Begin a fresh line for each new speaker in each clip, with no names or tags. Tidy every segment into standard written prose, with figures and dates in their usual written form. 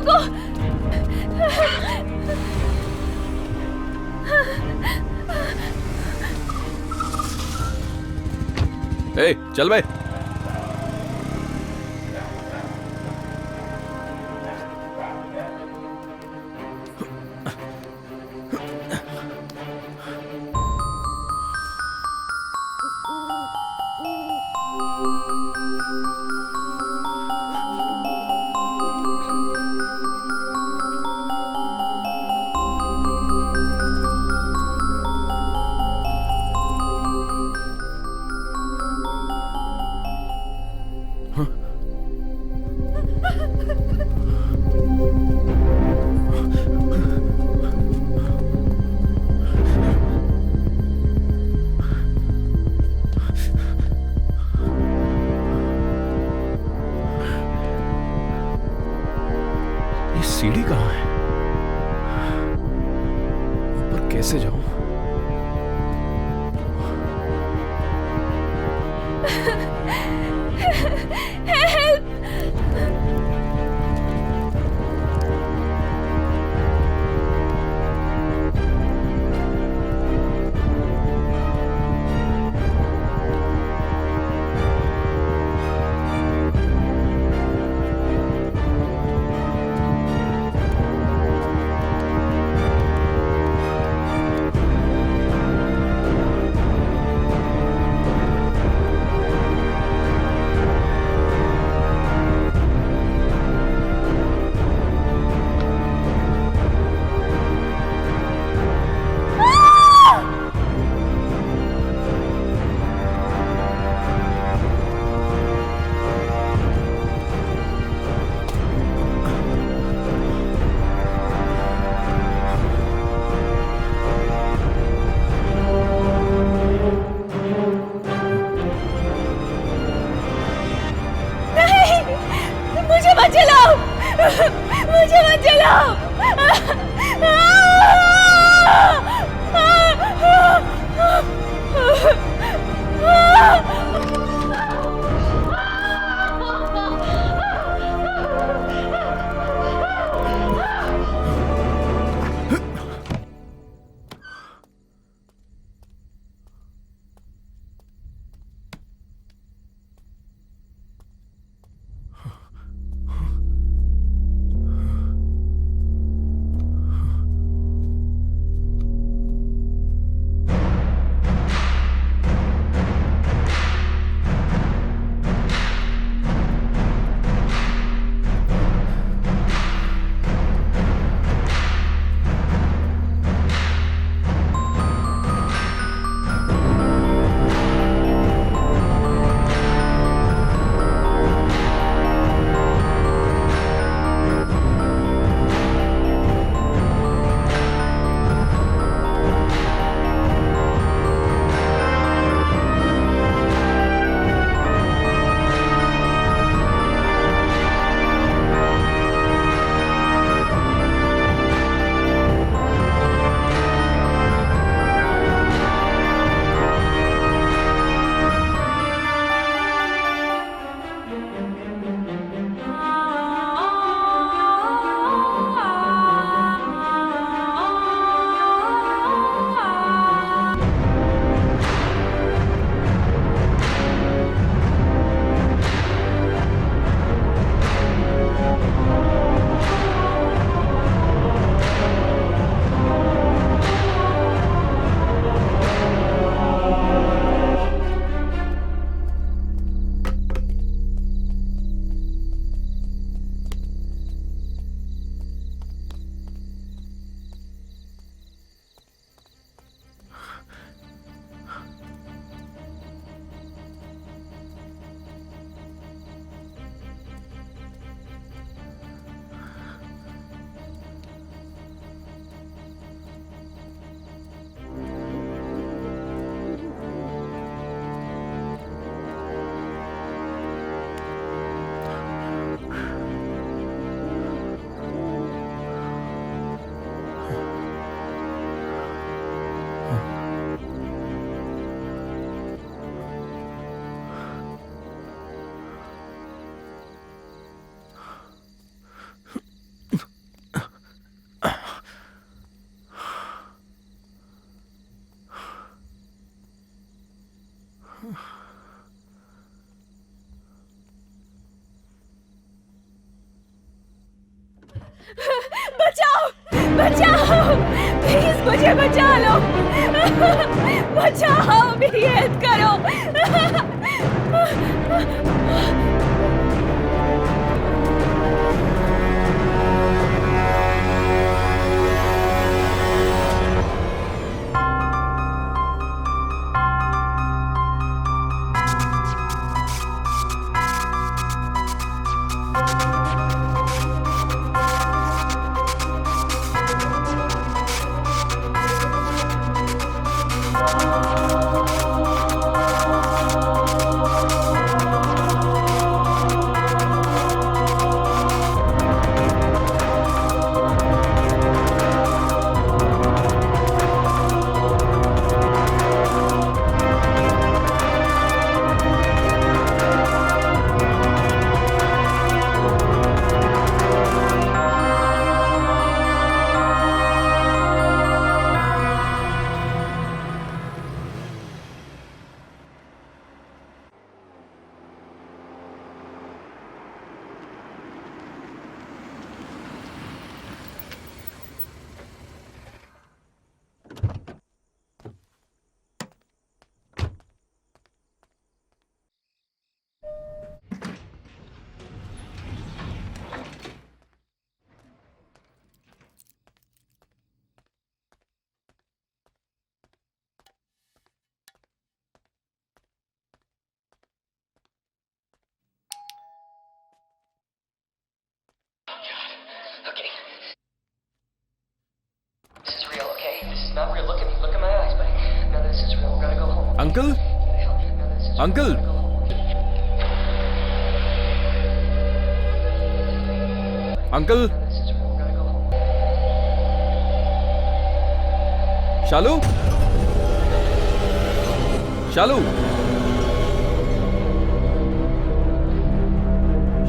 रुको।
ए, चल बे।
बचाओ, बचाओ, प्लीज मुझे बचा लो। बचाओ, मेरी हेल्प करो।
Okay. This is real, okay? This is not real. Look at my eyes, buddy. None of this is real. We're gonna go home.
Uncle,
None of this is real.
Uncle,
We're gonna go home.
Uncle,
None of this is real. We're gonna go home.
शालू, शालू,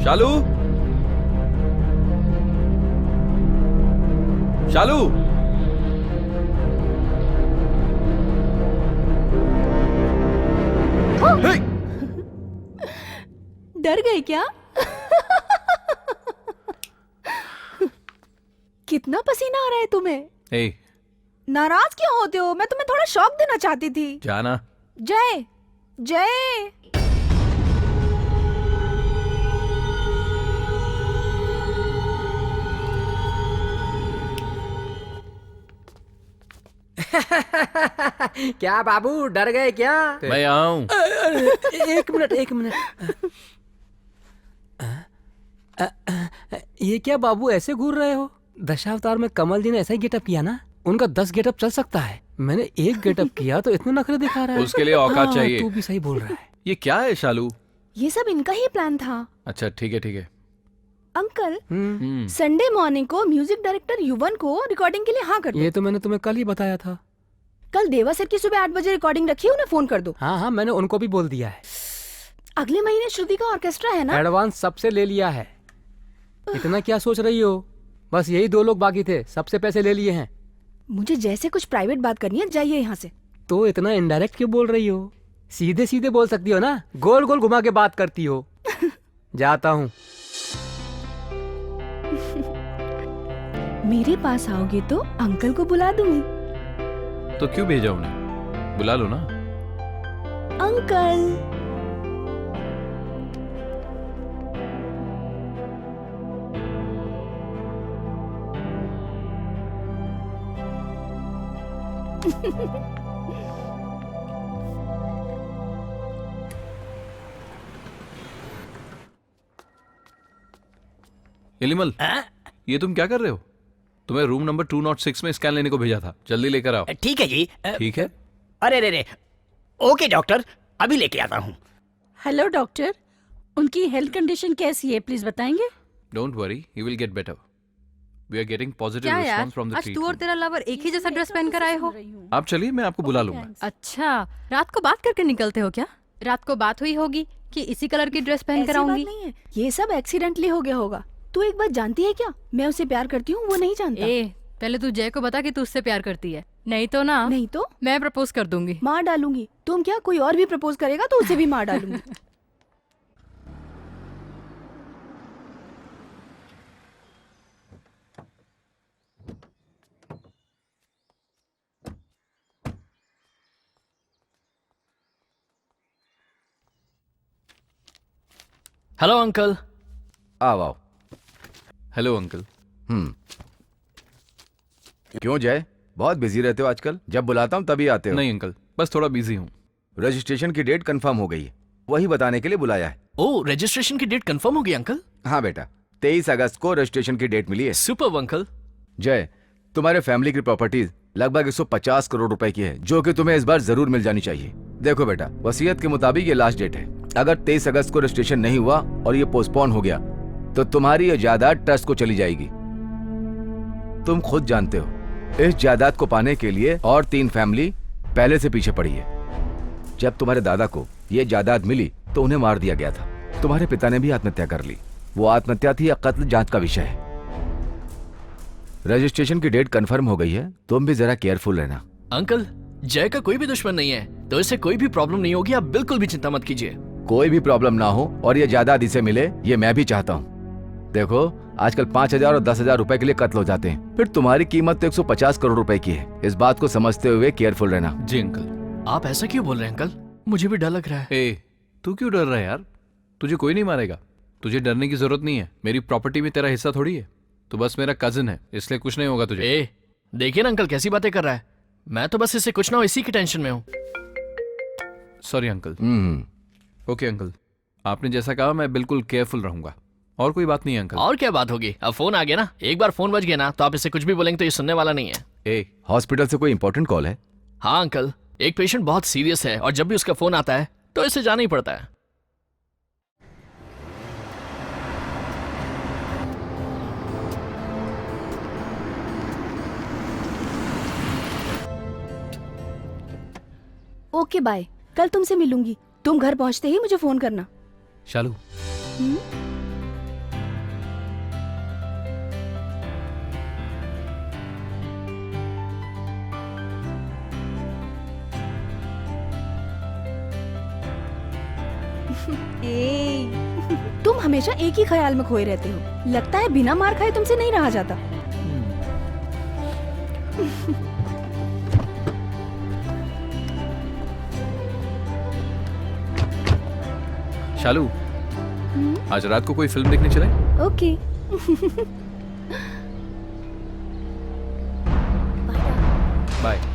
शालू, शालू, हे!
डर गए क्या? कितना पसीना आ रहा है तुम्हें?
हे,
नाराज क्यों होते हो? मैं तुम्हें थोड़ा शौक देना चाहती थी।
जाना।
जय, जय।
क्या बाबू डर गए क्या?
मैं यहाँ हूँ।
एक मिनट एक मिनट। ये क्या बाबू ऐसे घूर रहे हो? दशावतार में कमल जी ने ऐसा ही गेटअप किया ना? उनका 10 गेटअप चल सकता है, मैंने एक गेटअप किया तो इतने नखरे दिखा रहा है।
उसके लिए औकात
हाँ,
चाहिए।
तू भी सही बोल रहा है।
ये क्या है शालू?
ये सब इनका ही प्लान था।
अच्छा ठीक है ठीक है।
अंकल,
हम्म,
संडे मॉर्निंग को म्यूजिक डायरेक्टर युवन को रिकॉर्डिंग के लिए हाँ कर दो।
ये तो मैंने तुम्हें कल ही बताया था।
कल देवा सर की सुबह 8 बजे रिकॉर्डिंग रखी है, उन्हें फोन कर दो।
हाँ हाँ, मैंने उनको भी बोल दिया है।
अगले महीने श्रुति का ऑर्केस्ट्रा है ना?
एडवांस सबसे ले लिया है। इतना क्या सोच रही हो? बस यही 2 लोग बाकी थे, सबसे पैसे ले लिए हैं।
मुझे जैसे कुछ प्राइवेट बात करनी है, जाइए यहाँ से।
तो इतना इनडायरेक्ट क्यों बोल रही हो? सीधे सीधे बोल सकती हो ना, गोल गोल घुमा के बात करती हो। जाता हूँ।
मेरे पास आओगे तो अंकल को बुला दूंगी।
तो क्यों भेजा उन्हें? बुला लो ना।
अंकल।
एलिमल, ये तुम क्या कर रहे हो? तुम्हें रूम नंबर 206 में स्कैन लेने को भेजा था, जल्दी लेकर आओ।
ठीक है जी।
ठीक है।
अरे रे रे, ओके डॉक्टर, अभी लेके आता हूँ।
हेलो डॉक्टर, उनकी हेल्थ कंडीशन कैसी है, प्लीज बताएंगे?
Don't worry, he will get better. We are getting positive
क्या यार,
रिस्पांस फ्रॉम द
आज तू और
ट्रीटमेंट।
तेरा लवर एक ही जैसा ड्रेस पहन कर आए हो?
आप चलिए, मैं आपको बुला लूंगा।
अच्छा, रात को बात करके निकलते हो क्या? रात को बात हुई होगी कि इसी कलर की ड्रेस पहन कर
ऐसी बात
आऊंगी।
नहीं है, ये सब एक्सीडेंटली हो गया होगा। तू एक बात जानती है क्या? मैं उसे प्यार करती हूँ, वो नहीं जानता।
ए, पहले तू जय को बता कि तू उससे प्यार करती है, नहीं तो ना
नहीं तो
मैं प्रपोज कर दूंगी।
मार डालूंगी। तुम क्या, कोई और भी प्रपोज करेगा तो उसे भी मार डालूंगी।
Hello uncle.
आओ आओ।
Hello uncle.
क्यों जय, बहुत बिजी रहते हो आजकल? जब बुलाता हूँ तभी आते हो।
नहीं अंकल, बस थोड़ा बिजी हूँ।
रजिस्ट्रेशन की डेट कंफर्म हो गई है, वही बताने के लिए बुलाया है।
ओ, रजिस्ट्रेशन की डेट कंफर्म हो गई अंकल?
हाँ बेटा, 23 अगस्त को रजिस्ट्रेशन की डेट मिली है।
Super uncle.
जय, तुम्हारे फैमिली की प्रॉपर्टीज लगभग 150 करोड़ रुपए की है, जो कि तुम्हें इस बार जरूर मिल जानी चाहिए। देखो बेटा, वसीयत के मुताबिक ये लास्ट डेट है। अगर 23 अगस्त को रजिस्ट्रेशन नहीं हुआ और ये पोस्टपोन हो गया तो तुम्हारी ये जायदाद ट्रस्ट को चली जाएगी। तुम खुद जानते हो, इस जायदाद को पाने के लिए और 3 फैमिली पहले से पीछे पड़ी है। जब तुम्हारे दादा को ये जायदाद मिली तो उन्हें मार दिया गया था। तुम्हारे पिता ने भी आत्महत्या कर ली। वो आत्महत्या थी या कत्ल, जांच का विषय है। रजिस्ट्रेशन की डेट कंफर्म हो गई है, तुम भी जरा केयरफुल रहना।
अंकल, जय का कोई भी दुश्मन नहीं है, तो इससे कोई भी प्रॉब्लम नहीं होगी, आप बिल्कुल भी चिंता मत कीजिए।
कोई भी प्रॉब्लम ना हो और ये जायदाद इसे मिले, ये मैं भी चाहता हूँ। देखो, आजकल 5,000 और 10,000 रुपए के लिए कत्ल हो जाते हैं, फिर तुम्हारी कीमत तो 150 करोड़ रुपए की है। इस बात को समझते हुए केयरफुल रहना।
जी अंकल।
आप ऐसा क्यों बोल रहे हैं अंकल? मुझे भी डर लग रहा है।
ए, तू क्यों डर रहा है यार? तुझे कोई नहीं मारेगा, तुझे डरने की जरूरत नहीं है। मेरी प्रॉपर्टी में तेरा हिस्सा थोड़ी है, तो बस मेरा कजिन है, इसलिए कुछ नहीं होगा तुझे।
ए, देखिए ना अंकल कैसी बातें कर रहा है। मैं तो बस इससे कुछ ना हो इसी की टेंशन में हूँ।
Sorry uncle. ओके अंकल, आपने जैसा कहा मैं बिल्कुल केयरफुल रहूंगा। और कोई बात नहीं है अंकल।
और क्या बात होगी, अब फोन आ गया ना, एक बार फोन बज गया ना तो आप इससे कुछ भी बोलेंगे तो ये सुनने वाला नहीं है।
ए,
हॉस्पिटल से कोई इंपॉर्टेंट कॉल है?
हाँ अंकल, एक पेशेंट बहुत सीरियस है और जब भी उसका फोन आता है तो इसे जाना ही पड़ता है।
ओके बाय, कल तुमसे मिलूंगी। तुम घर पहुंचते ही मुझे फोन करना।
शालू,
तुम हमेशा एक ही ख्याल में खोए रहते हो। लगता है बिना मार खाए तुमसे नहीं रहा जाता।
शालू, आज रात को कोई फिल्म देखने चले?
ओके।
बाय।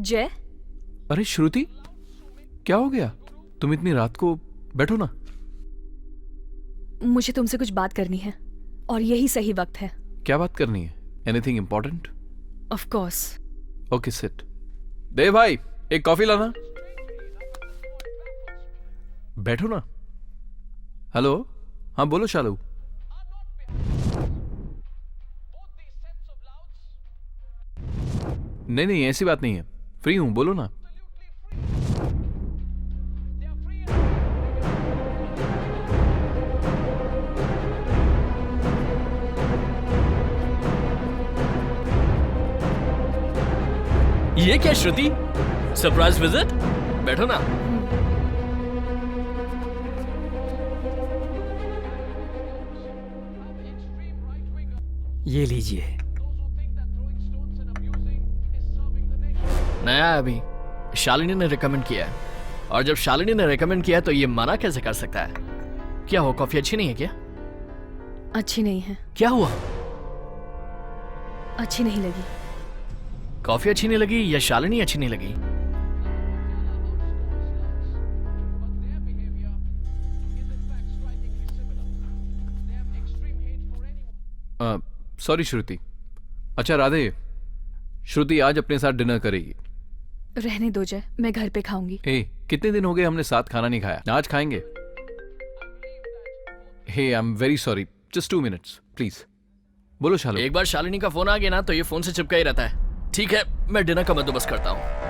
जय,
अरे श्रुति, क्या हो गया? तुम इतनी रात को? बैठो ना।
मुझे तुमसे कुछ बात करनी है और यही सही वक्त है।
क्या बात करनी है? Anything important?
Of course.
Okay sit. Dev भाई, एक कॉफी लाना। बैठो ना। हेलो, हाँ बोलो शालू। नहीं नहीं, ऐसी बात नहीं है, फ्री हूं, बोलो ना।
ये क्या श्रुति, सरप्राइज विजिट? बैठो ना।
ये लीजिए।
नया है अभी, शालिनी ने रिकमेंड किया है, और जब शालिनी ने रिकमेंड किया है तो ये मना कैसे कर सकता है? क्या हो, कॉफी अच्छी नहीं है क्या?
अच्छी नहीं है।
क्या हुआ?
अच्छी नहीं लगी।
कॉफी अच्छी नहीं लगी या शालिनी अच्छी नहीं लगी?
सॉरी श्रुति। अच्छा राधे, श्रुति आज अपने साथ डिनर करेगी।
रहने दो जय, मैं घर पे खाऊंगी।
कितने दिन हो गए हमने साथ खाना नहीं खाया, आज खाएंगे। Hey I am very sorry, just 2 minutes please. बोलो शालू।
एक बार शालिनी का फोन आ गया ना तो ये फोन से चिपका ही रहता है। ठीक है, मैं डिनर का बंदोबस्त करता हूँ।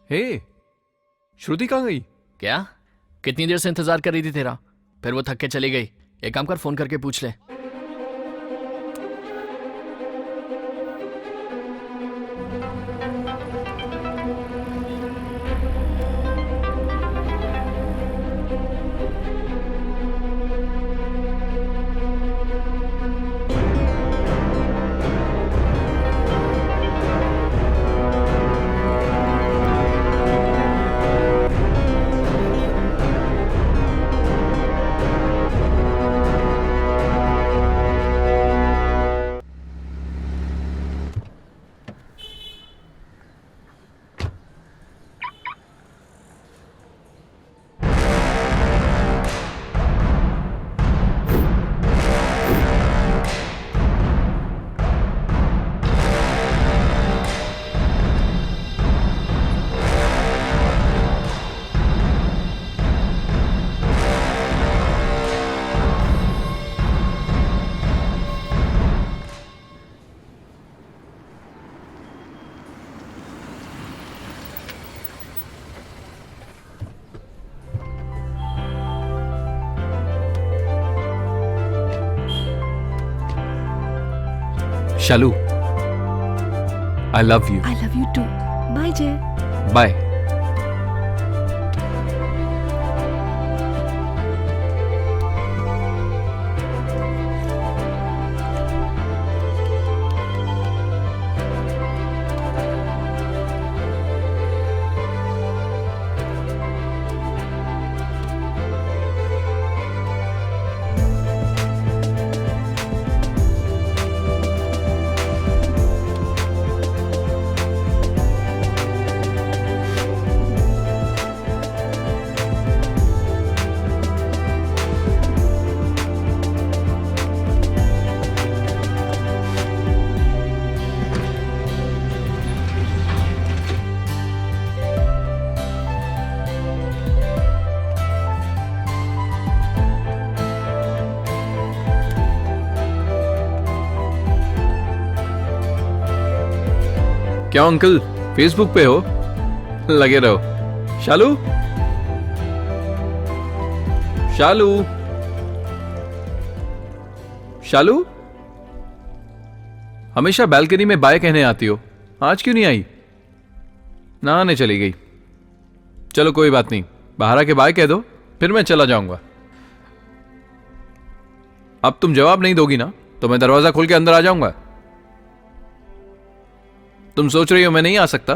हे, श्रुति कहाँ गई?
क्या? कितनी देर से इंतजार कर रही थी तेरा? फिर वो थक के चली गई। एक काम कर, फोन करके पूछ ले।
Shalu, I love you.
I love you too. Bye Jay.
Bye. क्या अंकल, फेसबुक पे हो? लगे रहो। शालू, शालू, शालू, हमेशा बालकनी में बाय कहने आती हो, आज क्यों नहीं आई? नहाने चली गई। चलो कोई बात नहीं, बाहर आके बाय कह दो, फिर मैं चला जाऊंगा। अब तुम जवाब नहीं दोगी ना तो मैं दरवाजा खोल के अंदर आ जाऊंगा। तुम सोच रही हो मैं नहीं आ सकता?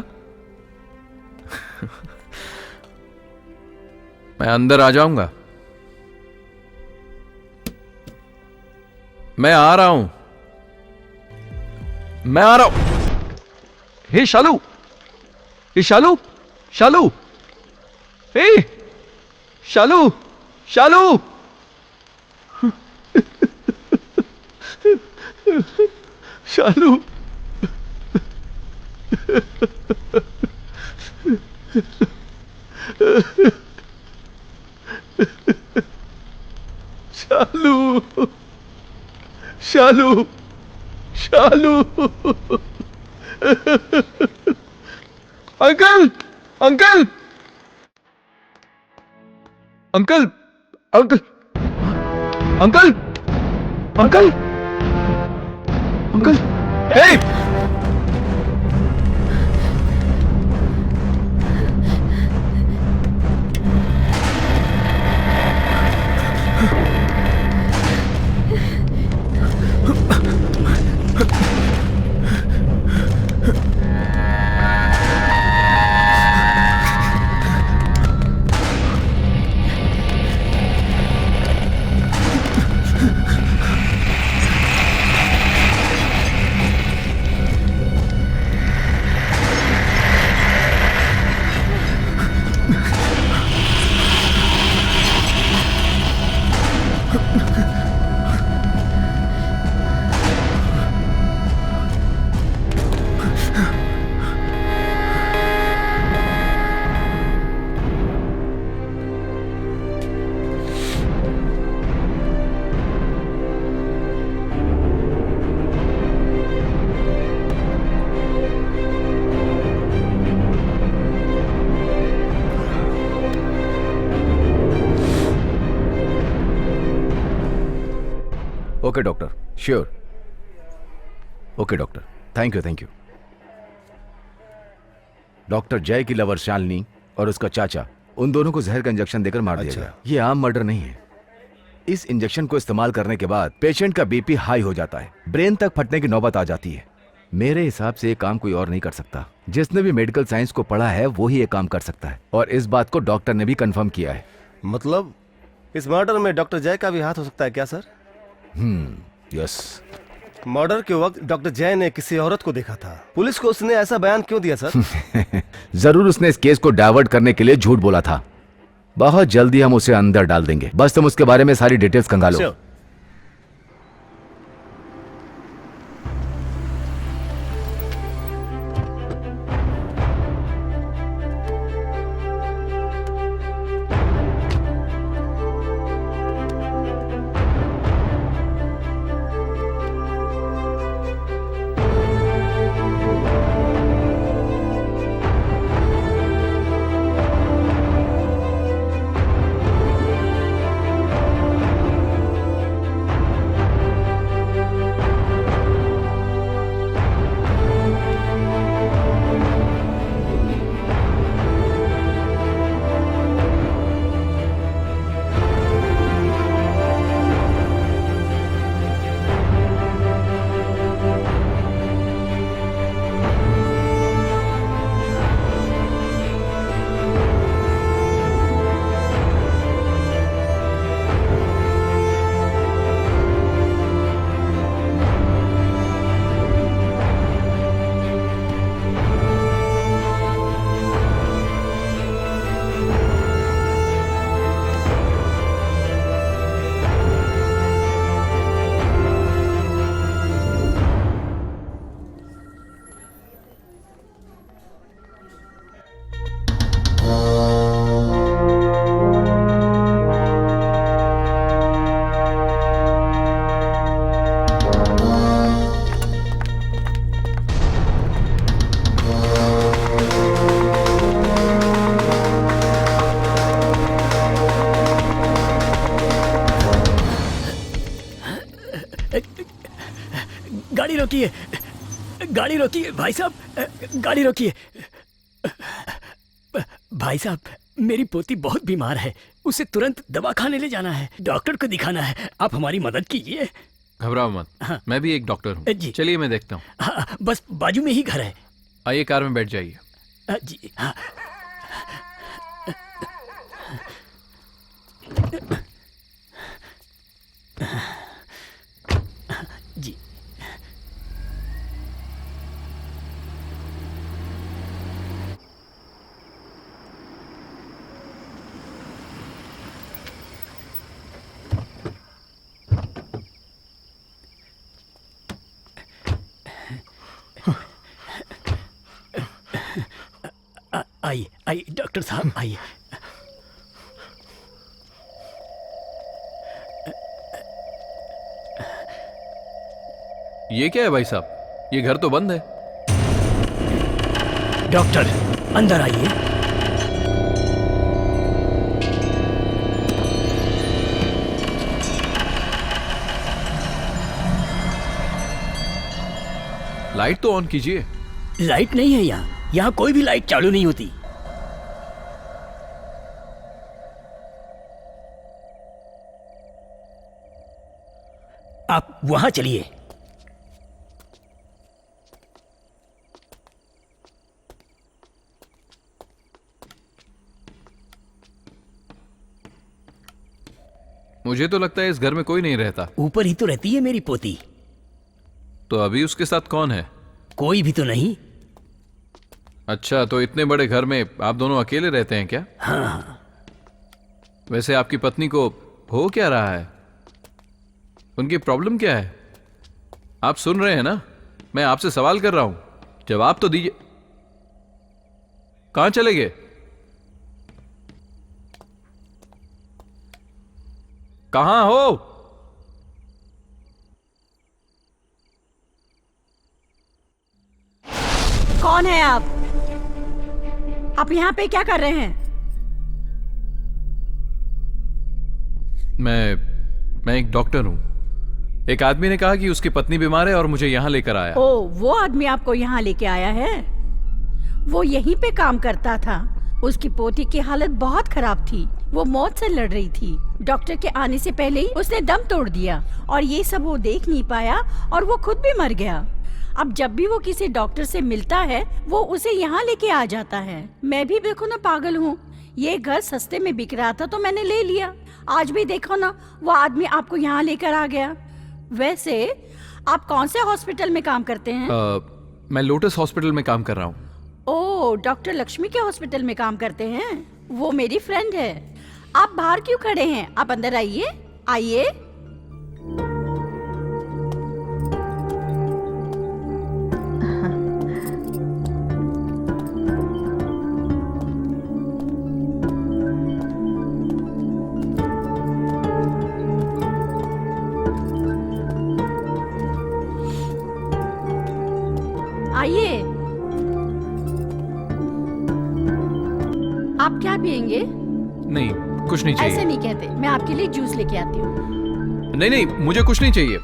मैं अंदर आ जाऊंगा। मैं आ रहा हूं, मैं आ रहा हूं। Hey Shalu, hey Shalu, Shalu, hey Shalu, Shalu, Shalu, Shalu, Shalu, Shalu, uncle, uncle, uncle uncle uncle uncle uncle hey
okay doctor, sure. Okay doctor, thank you. Doctor Jay की लवर शालिनी और उसका चाचा, उन दोनों को जहर का इंजेक्शन देकर मार दिया गया। ये आम मर्डर नहीं है। इस इंजेक्शन को इस्तेमाल करने के बाद पेशेंट का बीपी हाई हो जाता है, ब्रेन तक फटने की नौबत आ जाती है। मेरे हिसाब से ये काम कोई और नहीं कर सकता। जिसने भी मेडिकल साइंस को पढ़ा है वो ही ये काम कर सकता है, और इस बात को डॉक्टर ने भी कंफर्म किया है।
मतलब इस मर्डर में डॉक्टर जय का भी हाथ हो सकता है क्या सर?
यस।
मर्डर के वक्त डॉक्टर जय ने किसी औरत को देखा था। पुलिस को उसने ऐसा बयान क्यों दिया सर?
जरूर उसने इस केस को डाइवर्ट करने के लिए झूठ बोला था। बहुत जल्दी हम उसे अंदर डाल देंगे, बस तुम उसके बारे में सारी डिटेल्स खंगालो।
Sure.
गाड़ी रोकिए भाई साहब, गाड़ी रोकिए। भाई साहब, मेरी पोती बहुत बीमार है, उसे तुरंत दवा खाने ले जाना है, डॉक्टर को दिखाना है। आप हमारी मदद कीजिए।
घबराओ मत।
हाँ।
मैं भी एक डॉक्टर हूँ।
जी।
चलिए मैं देखता हूँ।
हाँ, बस बाजू में ही घर है।
आइए कार में बैठ जाइए।
जी हाँ। जी। आइए आइए डॉक्टर साहब, आइए।
ये क्या है भाई साहब? ये घर तो बंद है।
डॉक्टर अंदर आइए।
लाइट तो ऑन कीजिए।
लाइट नहीं है यहाँ, यहाँ कोई भी लाइट चालू नहीं होती। आप वहां चलिए।
मुझे तो लगता है इस घर में कोई नहीं रहता।
ऊपर ही तो रहती है मेरी पोती।
तो अभी उसके साथ कौन है?
कोई भी तो नहीं।
अच्छा, तो इतने बड़े घर में आप दोनों अकेले रहते हैं क्या?
हाँ।
वैसे आपकी पत्नी को हो क्या रहा है? उनकी प्रॉब्लम क्या है? आप सुन रहे हैं ना? मैं आपसे सवाल कर रहा हूं, जवाब तो दीजिए। कहां चले गए? कहां हो?
कौन है आप? यहाँ पे क्या कर रहे हैं?
मैं एक डॉक्टर हूं। एक आदमी ने कहा कि उसकी पत्नी बीमार है और मुझे यहां लेकर आया।
ओ, वो आदमी आपको यहाँ लेके आया है? वो यहीं पे काम करता था। उसकी पोती की हालत बहुत खराब थी, वो मौत से लड़ रही थी। डॉक्टर के आने से पहले ही उसने दम तोड़ दिया और ये सब वो देख नहीं पाया और वो खुद भी मर गया। अब जब भी वो किसी डॉक्टर से मिलता है वो उसे यहाँ लेके आ जाता है। मैं भी देखो ना पागल हूँ, ये घर सस्ते में बिक रहा था तो मैंने ले लिया। आज भी देखो ना, वो आदमी आपको यहाँ लेकर आ गया। वैसे आप कौन से हॉस्पिटल में काम करते हैं?
मैं लोटस हॉस्पिटल में काम कर रहा हूँ।
ओ, डॉक्टर लक्ष्मी के हॉस्पिटल में काम करते हैं? वो मेरी फ्रेंड है। आप बाहर क्यों खड़े हैं? आप अंदर आइए, आइए। आइए। आप क्या पियेंगे?
नहीं, कुछ नहीं चाहिए।
ऐसे नहीं कहते, मैं आपके लिए जूस लेके आती हूँ।
नहीं नहीं, मुझे कुछ नहीं चाहिए।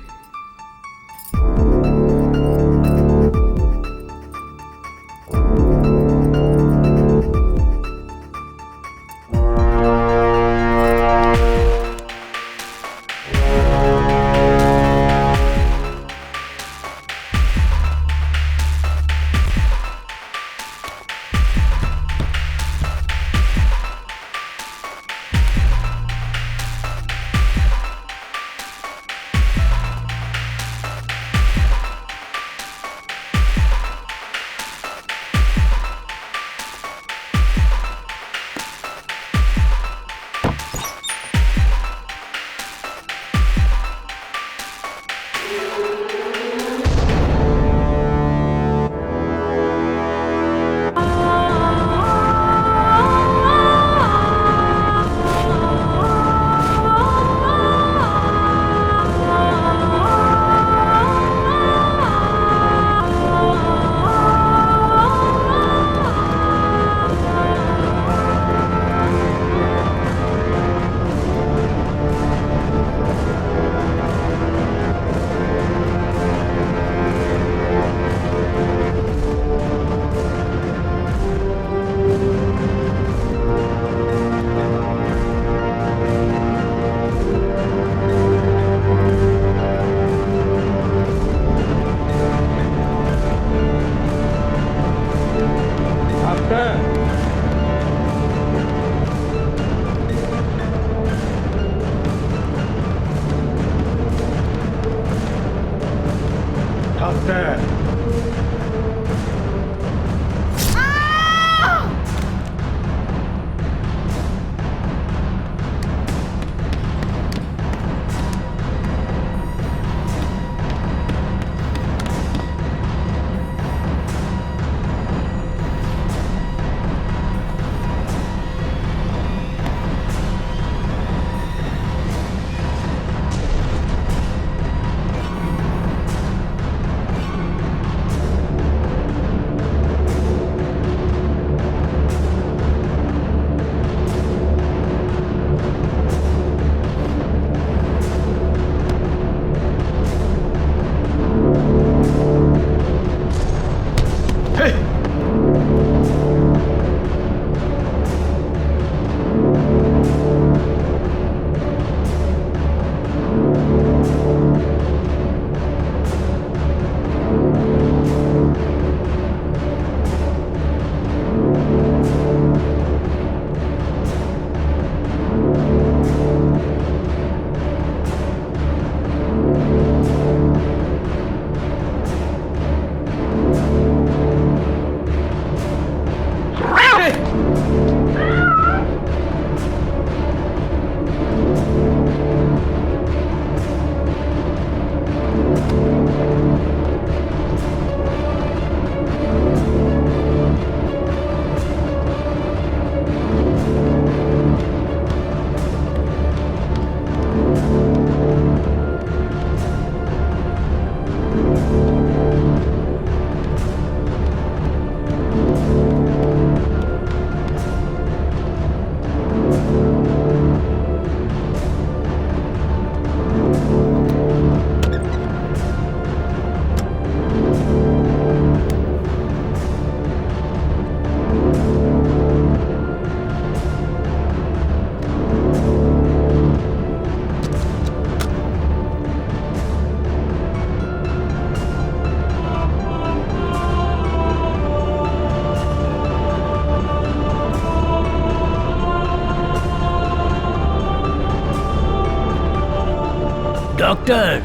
डॉक्टर,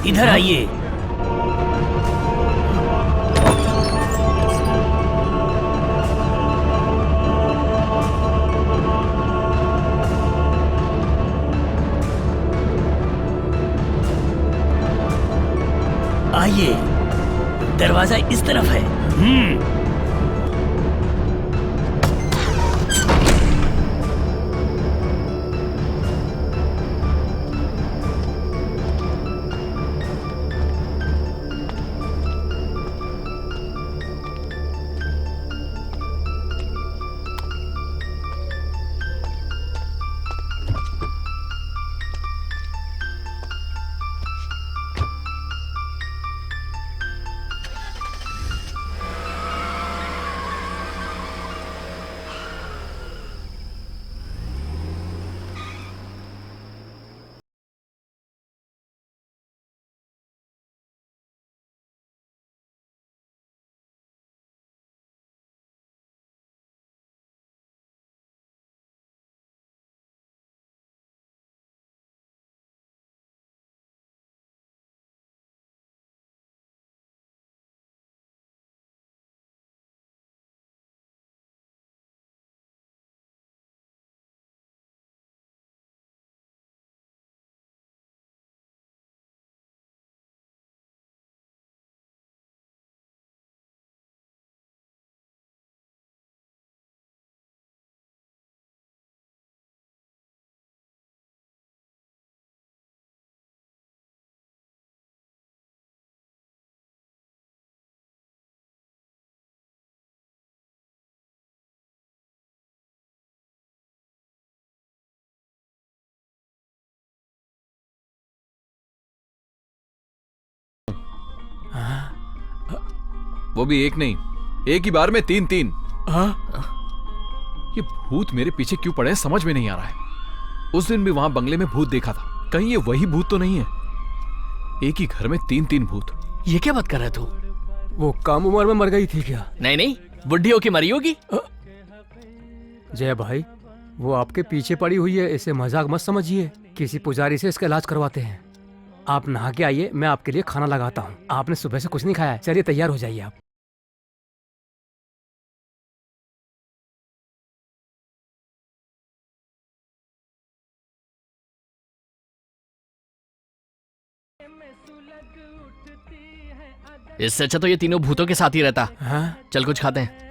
इधर आइए। आइए, दरवाजा इस तरफ है।
वो भी एक नहीं, एक ही बार में तीन तीन। ये भूत मेरे पीछे क्यों पड़े हैं समझ में नहीं आ रहा है। उस दिन भी वहां बंगले में भूत देखा था, कहीं ये वही भूत तो नहीं है। एक ही घर में तीन तीन भूत।
ये क्या बात कर रहा तू?
वो कम उम्र में मर गई थी क्या?
नहीं नहीं, बुढ़ी होके मरी होगी।
जय भाई, वो आपके पीछे पड़ी हुई है, इसे मजाक मत समझिए। किसी पुजारी से इसका इलाज करवाते हैं। आप नहा के आइए, मैं आपके लिए खाना लगाता हूँ। आपने सुबह से कुछ नहीं खाया है। चलिए तैयार हो जाइए आप।
इससे अच्छा तो ये तीनों भूतों के साथ ही रहता।
हाँ?
चल कुछ खाते हैं।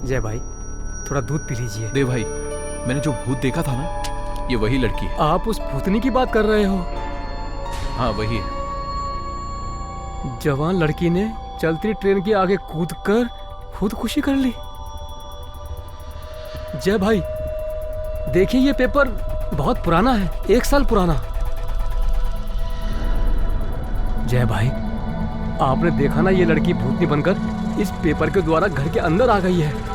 जय भाई, थोड़ा दूध पी लीजिए।
दे भाई, मैंने जो भूत देखा था ना, ये वही लड़की है।
आप उस भूतनी की बात कर रहे हो?
हाँ वही है।
जवान लड़की ने चलती ट्रेन के आगे कूदकर खुदकुशी कर ली। जय भाई, देखिए ये पेपर बहुत पुराना है, 1 साल पुराना। जय भाई, आपने देखा ना, ये लड़की भूतनी बनकर इस पेपर के द्वारा घर के अंदर आ गई है।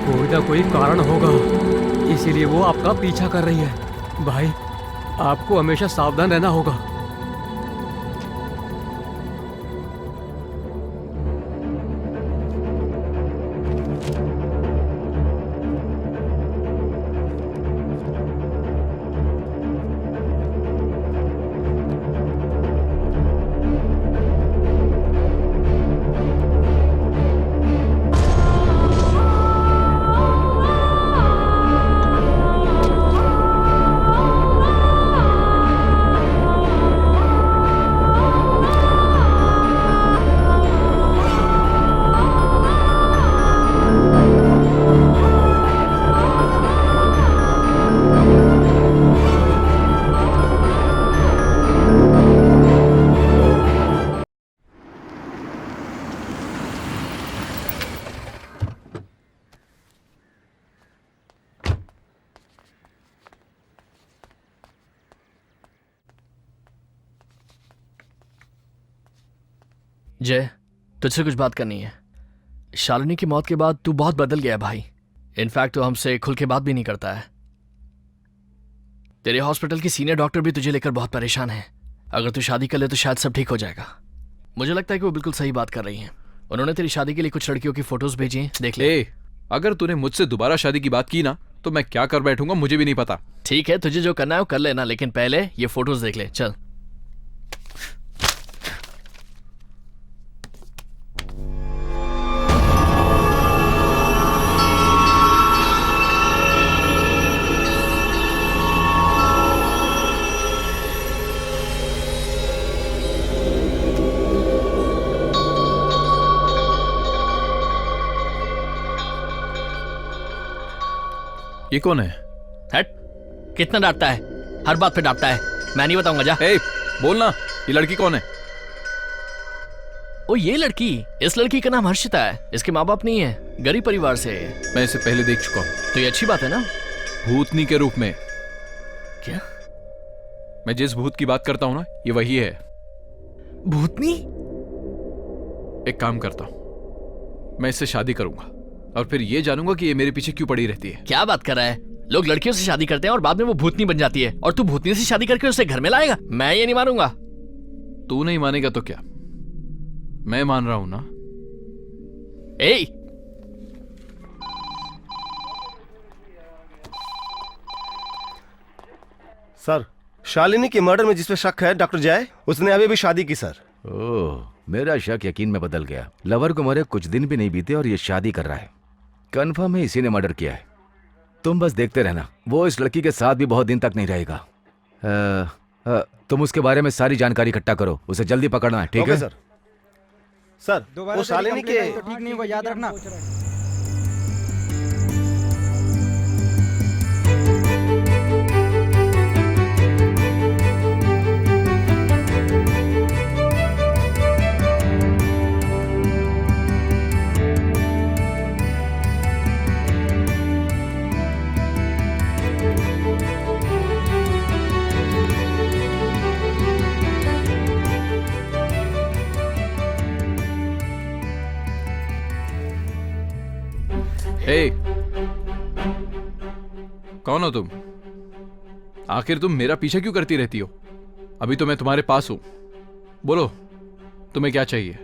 कोई ना कोई कारण होगा, इसीलिए वो आपका पीछा कर रही है। भाई, आपको हमेशा सावधान रहना होगा।
जय, तुझसे कुछ बात करनी है। शालिनी की मौत के बाद तू बहुत बदल गया भाई। इनफैक्ट तू हमसे खुल के बात भी नहीं करता है। तेरे हॉस्पिटल की सीनियर डॉक्टर भी तुझे लेकर बहुत परेशान है। अगर तू शादी कर ले तो शायद सब ठीक हो जाएगा। मुझे लगता है कि वो बिल्कुल सही बात कर रही हैं। उन्होंने तेरी शादी के लिए कुछ लड़कियों की फोटोज भेजी हैं, देख ले।
अगर तूने मुझसे दोबारा शादी की बात की ना तो मैं क्या कर बैठूंगा मुझे भी नहीं पता।
ठीक है, तुझे जो करना है वो कर लेना, लेकिन पहले ये फोटोज देख ले। चल।
ये कौन है?
हट, कितना डांटता है, हर बात पे डांटता है। मैं नहीं बताऊंगा, जा।
बोलना, ये लड़की कौन है?
ओ ये लड़की, इस लड़की का नाम हर्षिता है। इसके माँ बाप नहीं है, गरीब परिवार से है।
मैं इसे पहले देख चुका हूँ।
तो ये अच्छी बात है ना?
भूतनी के रूप में।
क्या?
मैं जिस भूत की बात करता हूँ ना, ये वही है।
भूतनी?
एक काम करता हूँ, मैं इससे शादी करूंगा और फिर ये जानूंगा कि ये मेरे पीछे क्यों पड़ी रहती है।
क्या बात कर रहा है? लोग लड़कियों से शादी करते हैं और बाद में वो भूतनी बन जाती है, और तू भूतनी से शादी करके उसे घर में लाएगा? मैं ये नहीं मानूंगा।
तू नहीं मानेगा तो क्या, मैं मान रहा हूं ना।
ए,
सर, शालिनी के मर्डर में जिसपे शक है डॉक्टर जय, उसने अभी भी शादी की सर।
ओह, मेरा शक यकीन में बदल गया। लवर को मरे कुछ दिन भी नहीं बीते और ये शादी कर रहा है। कंफर्म है इसी ने मर्डर किया है। तुम बस देखते रहना, वो इस लड़की के साथ भी बहुत दिन तक नहीं रहेगा। तुम उसके बारे में सारी जानकारी इकट्ठा करो, उसे जल्दी पकड़ना है, ठीक है?
सर। सर, वो शालिनी के
ठीक नहीं होगा, याद रखना।
कौन हो तुम? आखिर तुम मेरा पीछा क्यों करती रहती हो? अभी तो मैं तुम्हारे पास हूं। बोलो, तुम्हें क्या चाहिए?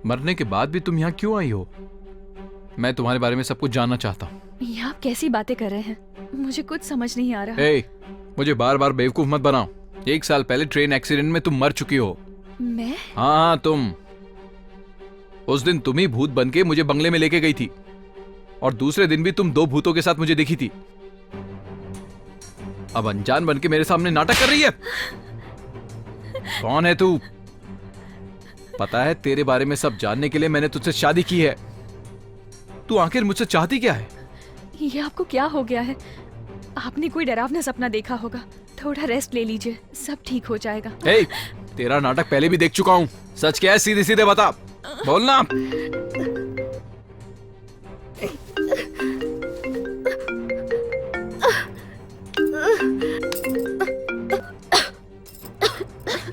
मरने के बाद भी तुम यहां क्यों आई हो? मैं तुम्हारे बारे में सब कुछ जानना चाहता हूं।
ये आप कैसी बातें कर रहे हैं? मुझे कुछ समझ नहीं आ रहा।
मुझे बार बार बेवकूफ मत बनाओ। 1 साल पहले ट्रेन एक्सीडेंट में तुम मर चुकी हो।
मैं?
हाँ, तुम। उस दिन तुम ही भूत बनके मुझे बंगले में लेके गई थी, और दूसरे दिन भी तुम 2 भूतों के साथ मुझे देखी थी। अब अनजान बनके मेरे सामने नाटक कर रही है। कौन है तू? पता है, तेरे बारे में सब जानने के लिए मैंने तुझसे शादी की है। तू आखिर मुझसे चाहती क्या है?
ये आपको क्या हो गया है? आपने कोई डरावना सपना देखा होगा। थोड़ा रेस्ट ले लीजिए, सब ठीक हो जाएगा।
तेरा नाटक पहले भी देख चुका हूं। सच क्या है, सीधे सीधे बता। बोलना।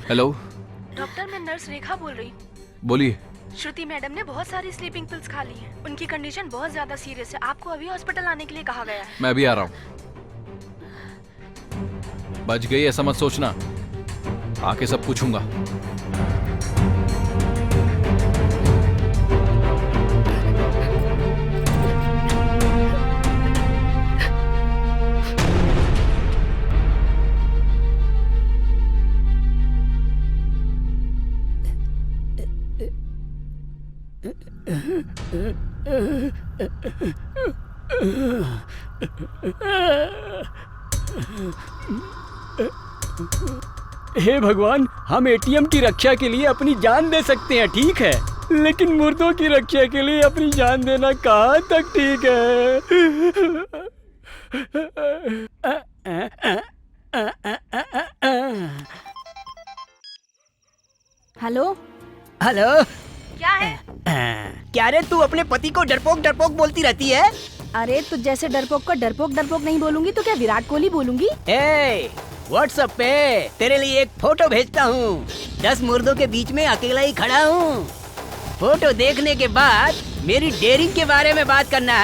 हेलो
डॉक्टर, मैं नर्स रेखा बोल रही हूँ।
बोलिए।
श्रुति मैडम ने बहुत सारी स्लीपिंग पिल्स खा ली हैं। उनकी कंडीशन बहुत ज्यादा सीरियस है। आपको अभी हॉस्पिटल आने के लिए कहा गया है।
मैं अभी आ रहा हूँ। बच गई ऐसा मत सोचना, आके सब पूछूंगा।
हे भगवान, हम एटीएम की रक्षा के लिए अपनी जान दे सकते हैं, ठीक है, लेकिन मुर्दों की रक्षा के लिए अपनी जान देना कहाँ तक ठीक है?
हेलो
हेलो,
क्या है?
क्या रे, तू अपने पति को डरपोक डरपोक बोलती रहती है?
अरे तो जैसे डरपोक को डरपोक डरपोक नहीं बोलूंगी तो क्या विराट कोहली बोलूंगी?
व्हाट्सएप पे तेरे लिए एक फोटो भेजता हूँ। 10 मुर्दों के बीच में अकेला ही खड़ा हूँ। फोटो देखने के बाद मेरी डेयरिंग के बारे में बात करना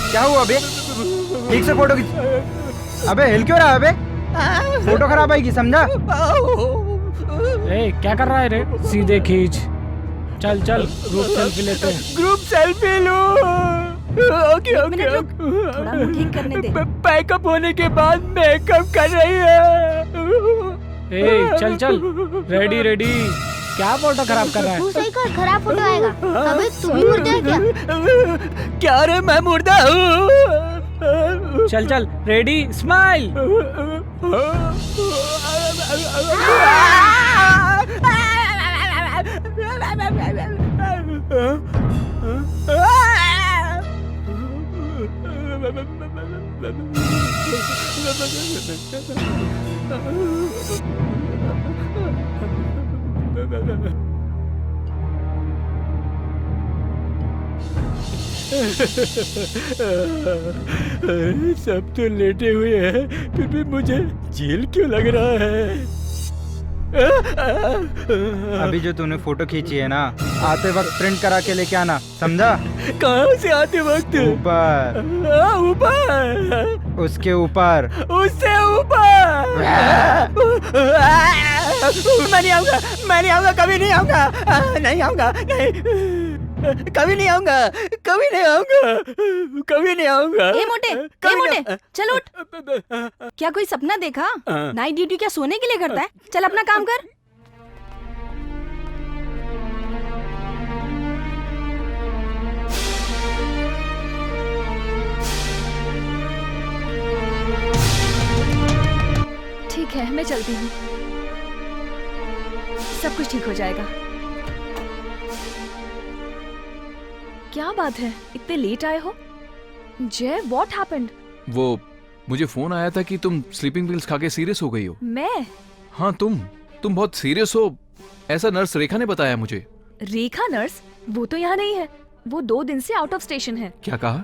क्या हुआ अबे? ठीक से फोटो खींच। अबे हिल क्यों रहा है अबे? फोटो खराब आएगी, समझा?
ए, क्या कर रहा है रे? सीधे खींच। चल चल ग्रुप सेल्फी लेते हैं। ग्रुप सेल्फी लो। ओके ओके
थोड़ा मुंह ठीक करने दे।
पैकअप होने के बाद मेकअप कर रही है। ए चल चल, रेडी रेडी। क्या फोटो खराब कर रहा है?
तू सही कर, खराब फोटो आएगा। अबे तू भी मुर्दा है क्या?
क्या रे, मैं मुर्दा हूँ। चल चल, रेडी, स्माइल। सब तो लेटे हुए हैं, फिर भी मुझे जेल क्यों लग रहा है?
अभी जो तूने फोटो खींची है ना, आते वक्त प्रिंट करा के लेके आना, समझा?
कहाँ से आते वक्त?
ऊपर।
ऊपर?
उसके ऊपर।
उससे ऊपर? मैं नहीं आऊंगा, मैं नहीं आऊंगा, कभी नहीं आऊंगा, नहीं आऊंगा, नहीं, कभी नहीं आऊंगा, कभी नहीं आऊंगा, कभी नहीं आऊंगा।
ए मोटे, चल उठ। क्या कोई सपना देखा? नाइट ड्यूटी क्या सोने के लिए करता है? चल अपना काम कर। ठीक है, मैं चलती हूँ। सब कुछ ठीक हो जाएगा। क्या बात है, इतने लेट आए हो? जय, व्हाट हैपेंड?
वो मुझे फोन आया था कि तुम स्लीपिंग पिल्स खा के सीरियस हो गई हो।
मैं?
हाँ तुम बहुत सीरियस हो, ऐसा नर्स रेखा ने बताया मुझे।
रेखा नर्स? वो तो यहाँ नहीं है, वो 2 दिन से आउट ऑफ स्टेशन है।
क्या कहा?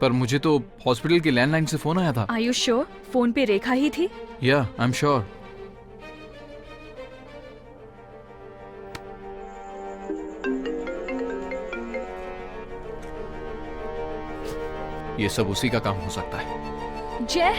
पर मुझे तो हॉस्पिटल की लैंडलाइन से फोन आया था।
Are you sure? फोन पे रेखा ही थी?
या आई एम श्योर। ये सब उसी का काम हो सकता है।
जय,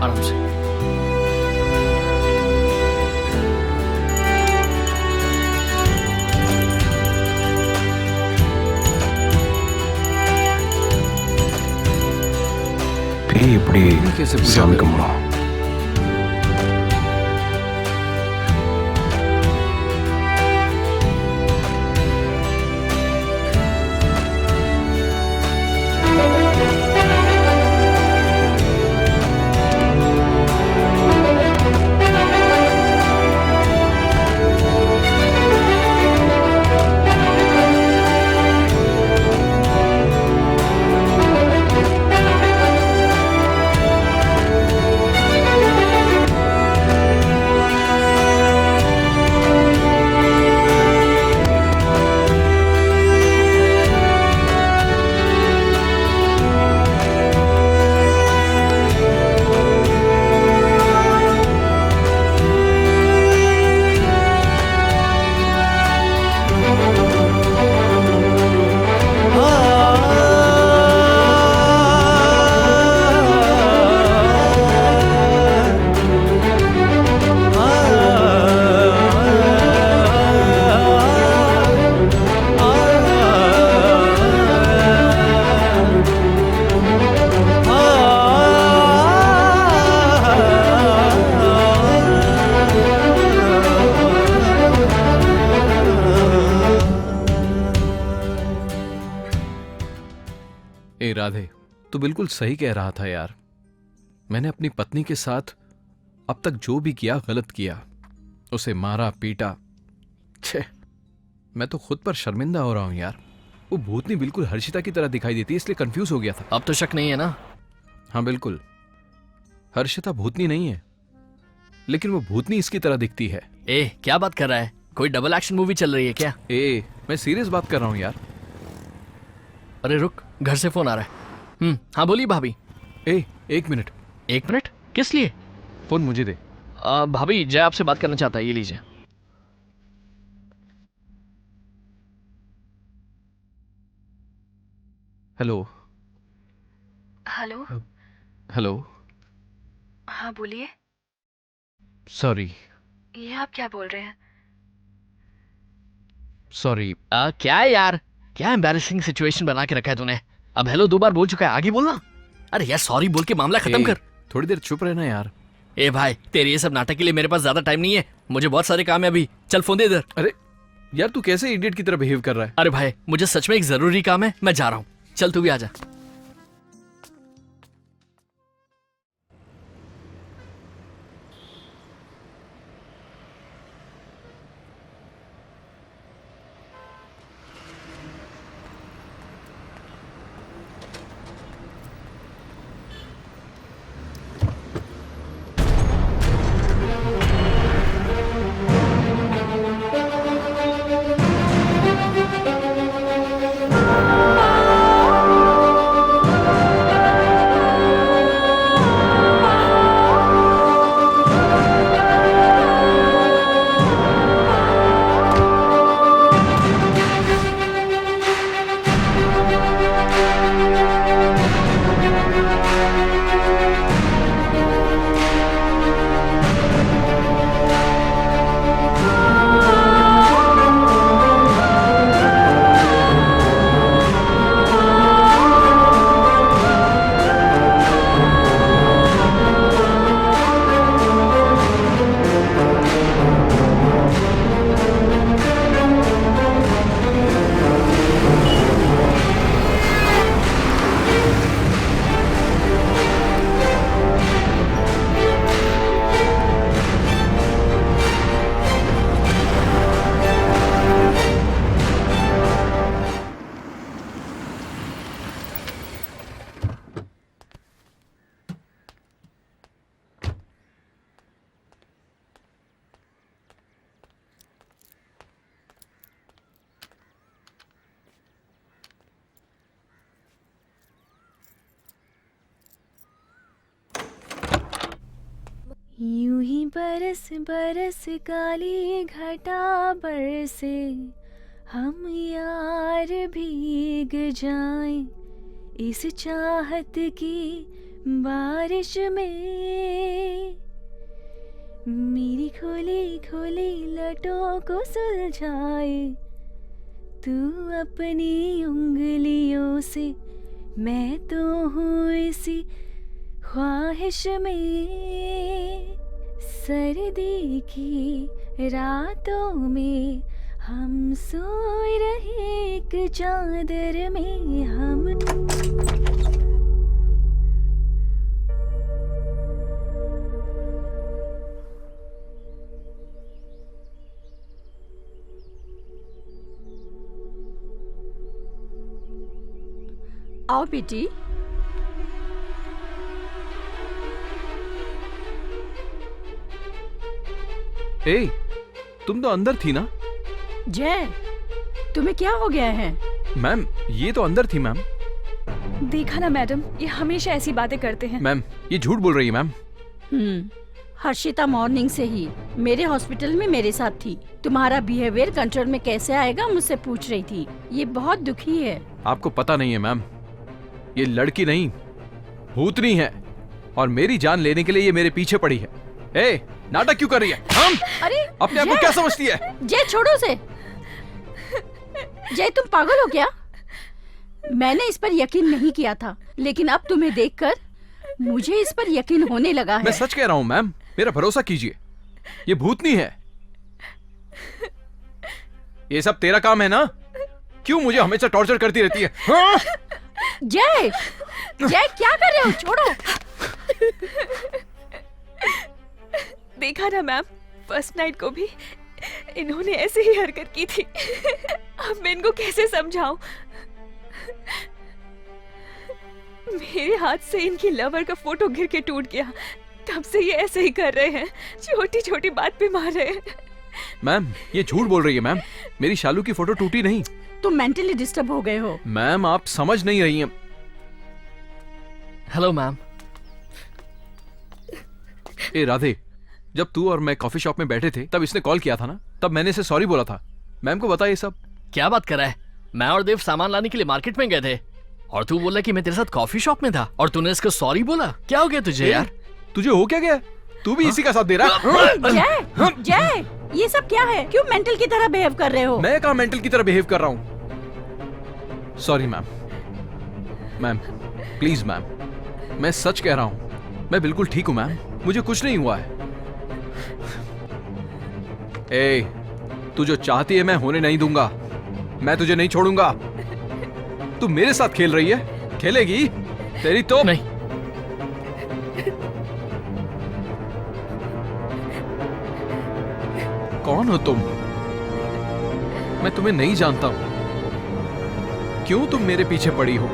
आराम से।
இப்படி சாமி கும்பிடும். तू बिल्कुल सही कह रहा था यार। मैंने अपनी पत्नी के साथ अब तक जो भी किया गलत किया, उसे मारा पीटा। छे, मैं तो खुद पर शर्मिंदा हो रहा हूं यार। वो भूतनी बिल्कुल हर्षिता की तरह दिखाई देती है, इसलिए कंफ्यूज हो गया था।
अब तो शक नहीं है ना?
हाँ बिल्कुल, हर्षिता भूतनी नहीं है, लेकिन वो भूतनी इसकी तरह दिखती है।
ए, क्या बात कर रहा है? कोई डबल एक्शन मूवी चल रही है क्या?
ए, मैं सीरियस बात कर रहा हूं यार।
अरे रुक, घर से फोन आ रहा है। हाँ बोलिए भाभी।
ए, 1 मिनट।
1 मिनट? किस लिए?
फोन मुझे दे।
भाभी, जय आपसे बात करना चाहता है, ये लीजिए।
हेलो।
हेलो।
हेलो।
हाँ बोलिए।
सॉरी।
ये आप क्या बोल रहे हैं?
सॉरी।
क्या यार, क्या एम्बैरेसिंग सिचुएशन बना के रखा है तूने। अब हेलो 2 बार बोल चुका है, आगे बोलना। अरे यार सॉरी बोल के मामला खत्म कर।
थोड़ी देर चुप रहना यार।
ए भाई, तेरे ये सब नाटक के लिए मेरे पास ज्यादा टाइम नहीं है, मुझे बहुत सारे काम है अभी। चल फोन दे इधर।
अरे यार, तू कैसे इडियट की तरह बिहेव कर रहा है?
अरे भाई, मुझे सच में एक जरूरी काम है, मैं जा रहा हूँ। चल तू भी आजा।
यूं ही बरस बरस काली घटा बरसे, हम यार भीग जाएं इस चाहत की बारिश में। मेरी खोली खोली लटों को सुलझाए तू अपनी उंगलियों से, मैं तो हूँ इसी ख्वाहिश में। सर्दी की रातों में हम सोए रहे एक चादर में। हम
आओ बेटी।
ए, तुम तो अंदर थी ना?
जय, तुम्हें क्या हो गया है?
मैम, ये तो अंदर थी मैम।
देखा ना मैडम, ये हमेशा ऐसी बातें करते हैं।
मैम, ये झूठ बोल रही है मैम।
हर्षिता मॉर्निंग से ही मेरे हॉस्पिटल में मेरे साथ थी। तुम्हारा बिहेवियर कंट्रोल में कैसे आएगा मुझसे पूछ रही थी। ये बहुत दुखी है।
आपको पता नहीं है मैम, ये लड़की नहीं भूतनी है, और मेरी जान लेने के लिए ये मेरे पीछे पड़ी है। ए, नाटक क्यों कर रही है?
अरे
अपने आप को क्या समझती है?
जय छोड़ो उसे। जय तुम पागल हो क्या? मैंने इस पर यकीन नहीं किया था, लेकिन अब तुम्हें देखकर मुझे इस पर यकीन होने लगा है।
मैं सच कह रहा हूँ मैम, मेरा भरोसा कीजिए, ये भूतनी है। ये सब तेरा काम है ना? क्यों मुझे हमेशा टॉर्चर करती रहती है? हाँ?
जय, जय क्या कर रहे हो? छोड़ो।
देखा ना मैम, फर्स्ट नाइट को भी इन्होंने ऐसे ही हरकत की थी। अब मैं इनको कैसे समझाऊं? मेरे हाथ से इनकी लवर का फोटो गिर के टूट गया, तब से ये ऐसे ही कर रहे हैं, छोटी छोटी बात पे मार रहे हैं।
मैम ये झूठ बोल रही है मैम, मेरी शालू की फोटो टूटी नहीं।
तुम मेंटली डिस्टर्ब हो गए हो।
मैम आप समझ नहीं रही हैं।
Hello ma'am.
ए राधे, जब तू और मैं कॉफी शॉप में बैठे थे तब इसने कॉल किया था ना, तब मैंने इसे सॉरी बोला था। मैम को बता ये सब।
क्या बात कर रहा है? मैं और देव सामान लाने के लिए मार्केट में गए थे और तू बोला कि मैं तेरे साथ कॉफी शॉप में था और तूने इसको सॉरी बोला। क्या हो गया तुझे यार?
तुझे हो क्या गया? तू भी इसी का साथ दे रहा है?
जय, जय, ये सब क्या है? क्यों मेंटल की तरह बिहेव कर रहे हो?
मैं कहाँ मेंटल की तरह बिहेव कर रहा हूँ? Sorry ma'am. Ma'am please ma'am, मैं सच कह रहा हूँ, मैं बिल्कुल ठीक हूँ मैम, मुझे कुछ नहीं हुआ है। ए, तू जो चाहती है मैं होने नहीं दूंगा, मैं तुझे नहीं छोड़ूंगा। तू मेरे साथ खेल रही है, खेलेगी तेरी तो
नहीं।
कौन हो तुम? मैं तुम्हें नहीं जानता हूं, क्यों तुम मेरे पीछे पड़ी हो?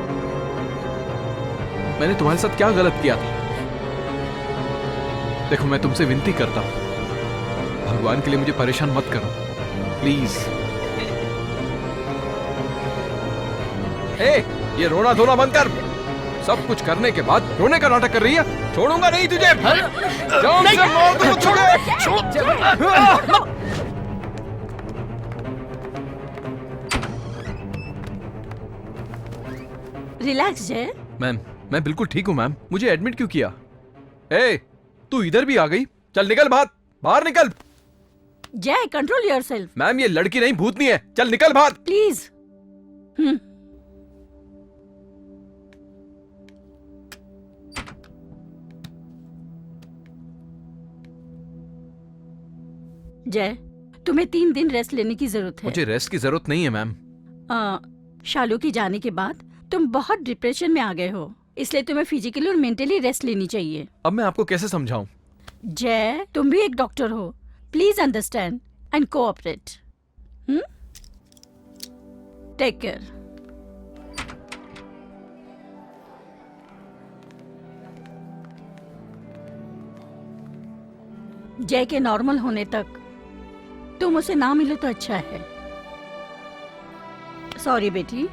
मैंने तुम्हारे साथ क्या गलत किया था? देखो मैं तुमसे विनती करता हूं, भगवान के लिए मुझे परेशान मत करो प्लीज। ये रोना धोना बंद कर। सब कुछ करने के बाद रोने का नाटक कर रही है। छोड़ूंगा नहीं तुझे। जान से मार दूंगा, छोड़े।
रिलैक्स जय।
मैम मैं बिल्कुल ठीक हूँ मैम, मुझे एडमिट क्यों किया? ए, तू इधर भी आ गई? चल निकल बाहर, बाहर निकल।
जय कंट्रोल योरसेल्फ।
मैम ये लड़की नहीं भूतनी है, चल निकल बाहर
प्लीज। जय, तुम्हें 3 दिन रेस्ट लेने की जरूरत है।
मुझे रेस्ट की जरूरत नहीं है मैम।
शालू की जाने के बाद तुम बहुत डिप्रेशन में आ गए हो, इसलिए तुम्हें फिजिकली और मेंटली रेस्ट लेनी चाहिए।
अब मैं आपको कैसे समझाऊं?
जय, तुम भी एक डॉक्टर हो, please understand and cooperate. Take care. Jay के नॉर्मल होने तक तुम उसे ना मिलो तो अच्छा है। सॉरी बेटी।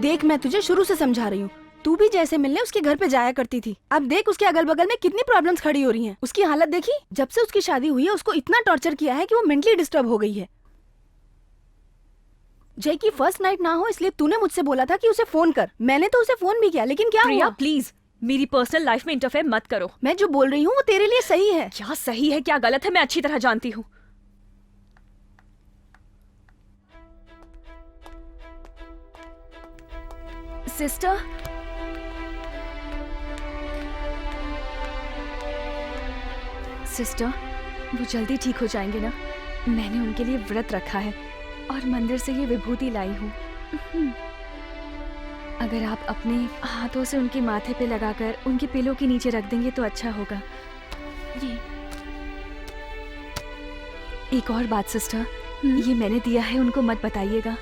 देख मैं तुझे शुरू से समझा रही हूँ, तू भी जैसे मिलने उसके घर पे जाया करती थी। अब देख उसके अगल बगल में कितनी प्रॉब्लम्स खड़ी हो रही हैं। उसकी हालत देखी, जब से उसकी शादी हुई है उसको इतना टॉर्चर किया है कि वो मेंटली डिस्टर्ब हो गई है। जय की फर्स्ट नाइट ना हो इसलिए तूने मुझसे बोला था कि उसे फोन कर। मैंने तो उसे फोन भी किया, लेकिन क्या
प्रिया
हुआ?
प्लीज मेरी पर्सनल लाइफ में इंटरफेयर मत करो।
मैं जो बोल रही हूँ वो तेरे लिए सही है।
क्या सही है क्या गलत है मैं अच्छी तरह जानती हूँ। सिस्टर, सिस्टर वो जल्दी ठीक हो जाएंगे ना? मैंने उनके लिए व्रत रखा है और मंदिर से ये विभूति लाई हूँ। अगर आप अपने हाथों से उनके माथे पे लगाकर उनके पिलो के नीचे रख देंगे तो अच्छा होगा। ये एक और बात सिस्टर, ये मैंने दिया है, उनको मत बताइएगा।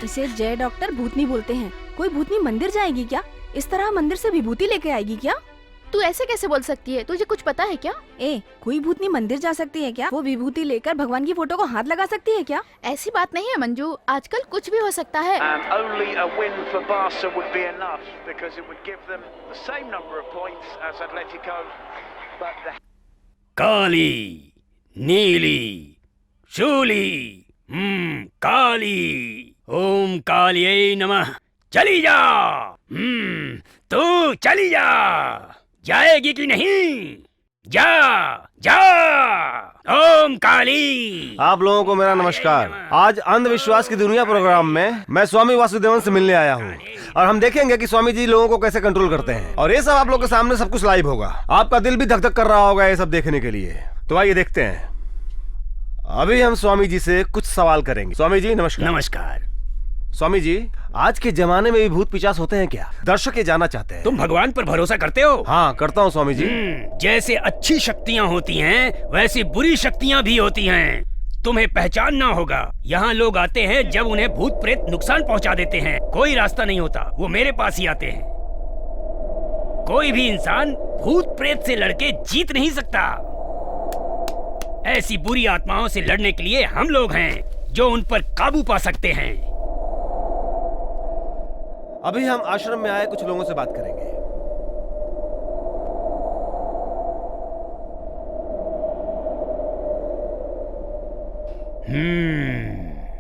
इसे जय डॉक्टर भूतनी बोलते हैं। कोई भूतनी मंदिर जाएगी क्या? इस तरह मंदिर से विभूति लेके आएगी क्या?
तू ऐसे कैसे बोल सकती है? तुझे कुछ पता है क्या?
कोई भूतनी मंदिर जा सकती है क्या? वो विभूति लेकर भगवान की फोटो को हाथ लगा सकती है क्या?
ऐसी बात नहीं है मंजू, आजकल कुछ भी हो सकता है।
Only a win for Barca would be enough because it would give them the same number of points as Atletico. But
काली, नीली, शूली, काली, ओम कालिये नमः। चली जा। तू चली जा। जाएगी कि नहीं? जा जा।
ओम काली।
आप लोगों को मेरा नमस्कार। आज अंधविश्वास की दुनिया प्रोग्राम में मैं स्वामी वासुदेवन से मिलने आया हूँ और हम देखेंगे कि स्वामी जी लोगों को कैसे कंट्रोल करते हैं। और ये सब आप लोगों के सामने सब कुछ लाइव होगा। आपका दिल भी धक धक कर रहा होगा ये सब देखने के लिए। तो आइए देखते हैं। अभी हम स्वामी जी से कुछ सवाल करेंगे। स्वामी जी नमस्कार।
नमस्कार।
स्वामी जी, आज के जमाने में भी भूत पिशाच होते हैं क्या? दर्शक ये जानना चाहते हैं।
तुम भगवान पर भरोसा करते हो?
हाँ करता हूँ स्वामी जी।
जैसे अच्छी शक्तियाँ होती हैं, वैसी बुरी शक्तियाँ भी होती हैं। तुम्हें पहचानना होगा। यहाँ लोग आते हैं जब उन्हें भूत प्रेत नुकसान पहुँचा देते हैं। कोई रास्ता नहीं होता, वो मेरे पास ही आते हैं। कोई भी इंसान भूत प्रेत से लड़के जीत नहीं सकता। ऐसी बुरी आत्माओं से लड़ने के लिए हम लोग हैं जो उन पर काबू पा सकते हैं।
अभी हम आश्रम में आए कुछ लोगों से बात करेंगे।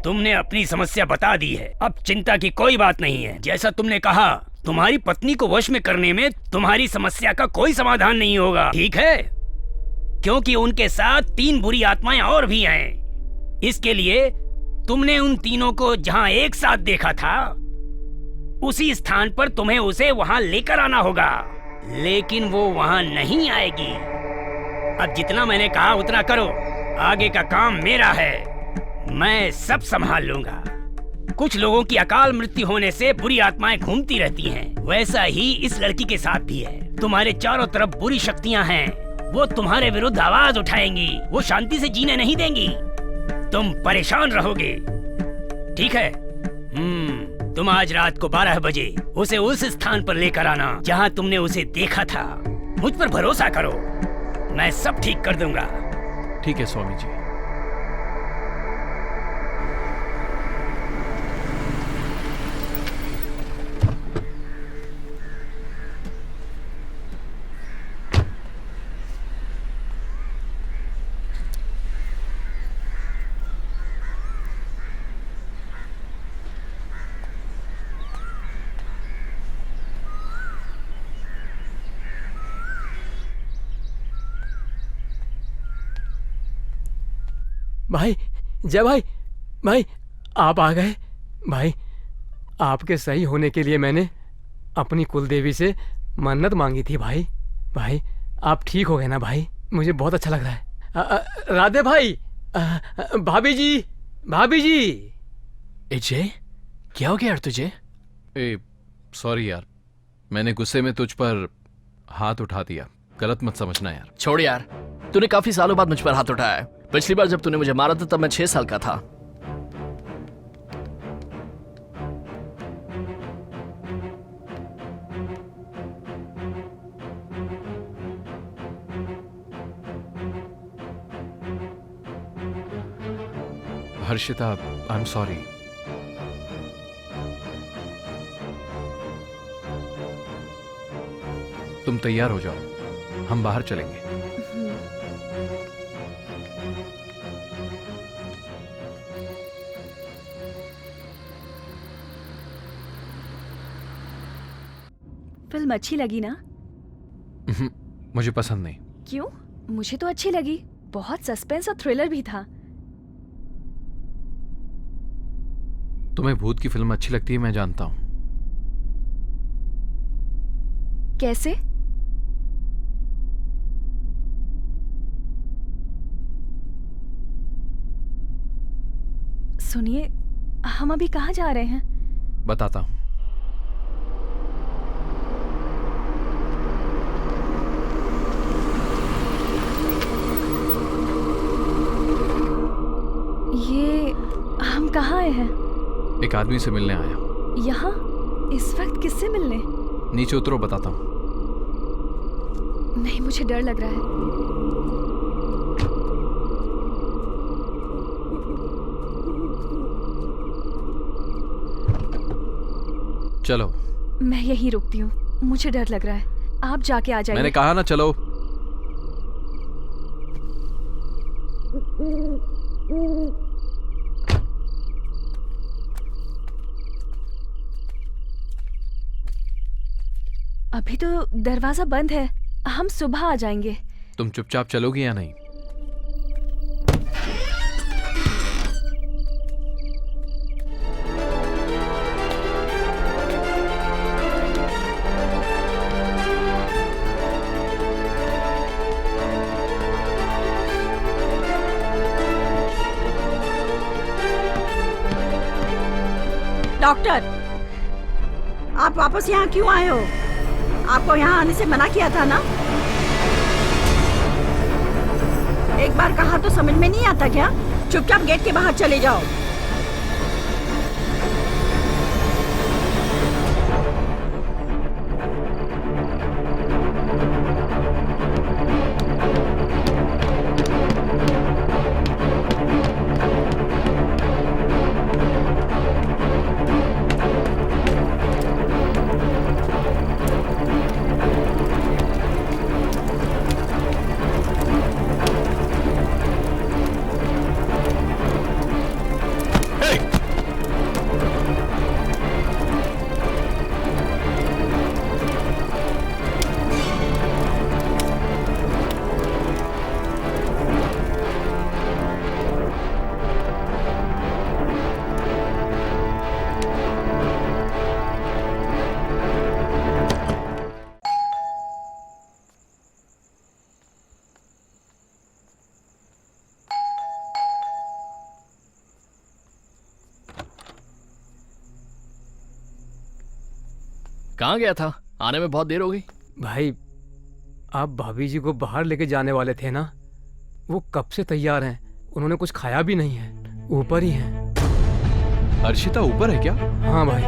तुमने अपनी समस्या बता दी है। अब चिंता की कोई बात नहीं है। जैसा तुमने कहा, तुम्हारी पत्नी को वश में करने में तुम्हारी समस्या का कोई समाधान नहीं होगा, ठीक है? क्योंकि उनके साथ 3 बुरी आत्माएं और भी हैं। इसके लिए तुमने उन तीनों को जहां एक साथ देखा था, उसी स्थान पर तुम्हें उसे वहां लेकर आना होगा। लेकिन वो वहां नहीं आएगी। अब जितना मैंने कहा उतना करो। आगे का काम मेरा है। मैं सब संभाल लूंगा। कुछ लोगों की अकाल मृत्यु होने से बुरी आत्माएं घूमती रहती हैं। वैसा ही इस लड़की के साथ भी है। तुम्हारे चारों तरफ बुरी शक्तियां हैं। वो तुम्हारे विरुद्ध आवाज उठाएंगी। वो शांति से जीने नहीं देंगी। तुम परेशान रहोगे, ठीक है? तुम आज रात को 12 बजे उसे उस स्थान पर लेकर आना जहां तुमने उसे देखा था। मुझ पर भरोसा करो, मैं सब ठीक कर दूंगा।
ठीक है स्वामी जी।
भाई, जय भाई, भाई आप आ गए। भाई आपके सही होने के लिए मैंने अपनी कुल देवी से मन्नत मांगी थी। भाई भाई आप ठीक हो गए ना भाई? मुझे बहुत अच्छा लग रहा है। राधे भाई, भाभी जी, भाभी जी।
जय, क्या हो गया यार तुझे?
सॉरी यार, मैंने गुस्से में तुझ पर हाथ उठा दिया। गलत मत समझना यार।
छोड़ यार, तूने काफी सालों बाद मुझ पर हाथ उठाया है। पिछली बार जब तूने मुझे मारा था तब मैं 6 साल का था।
Harshita, I am sorry. तुम तैयार हो जाओ, हम बाहर चलेंगे।
फिल्म अच्छी लगी ना?
मुझे पसंद नहीं।
क्यों? मुझे तो अच्छी लगी। बहुत सस्पेंस और थ्रिलर भी था।
तुम्हें भूत की फिल्म अच्छी लगती है, मैं जानता हूं।
कैसे? सुनिए, हम अभी कहाँ जा रहे हैं?
बताता हूं।
ये हम कहाँ आए हैं?
एक आदमी से मिलने आया।
यहाँ? इस वक्त किससे मिलने?
नीचे उतरो, बताता हूँ।
नहीं, मुझे डर लग रहा है।
चलो।
मैं यहीं रुकती हूँ, मुझे डर लग रहा है। आप जाके आ जाइए।
मैंने कहा ना चलो।
अभी तो दरवाजा बंद है। हम सुबह आ जाएंगे।
तुम चुपचाप चलोगी या नहीं?
डॉक्टर, आप वापस यहाँ क्यों आए हो? आपको यहाँ आने से मना किया था ना? एक बार कहा तो समझ में नहीं आता क्या? चुपचाप गेट के बाहर चले जाओ।
कहाँ गया था? आने में बहुत देर हो गई।
भाई, आप भाभी जी को बाहर लेके जाने वाले थे ना? वो कब से तैयार हैं। उन्होंने कुछ खाया भी नहीं है, ऊपर ही हैं।
अर्शिता ऊपर है क्या?
हाँ भाई।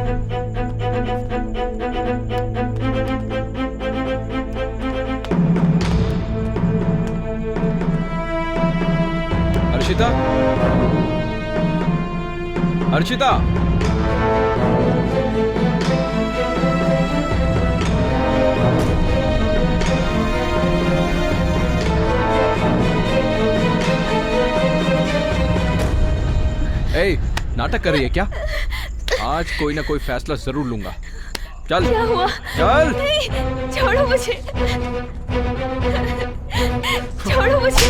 अर्शिता, अर्शिता, ए, नाटक कर रही है क्या? आज कोई ना कोई फैसला जरूर लूंगा। चल।
क्या हुआ?
चल।
नहीं, छोड़ो मुझे, छोड़ो मुझे।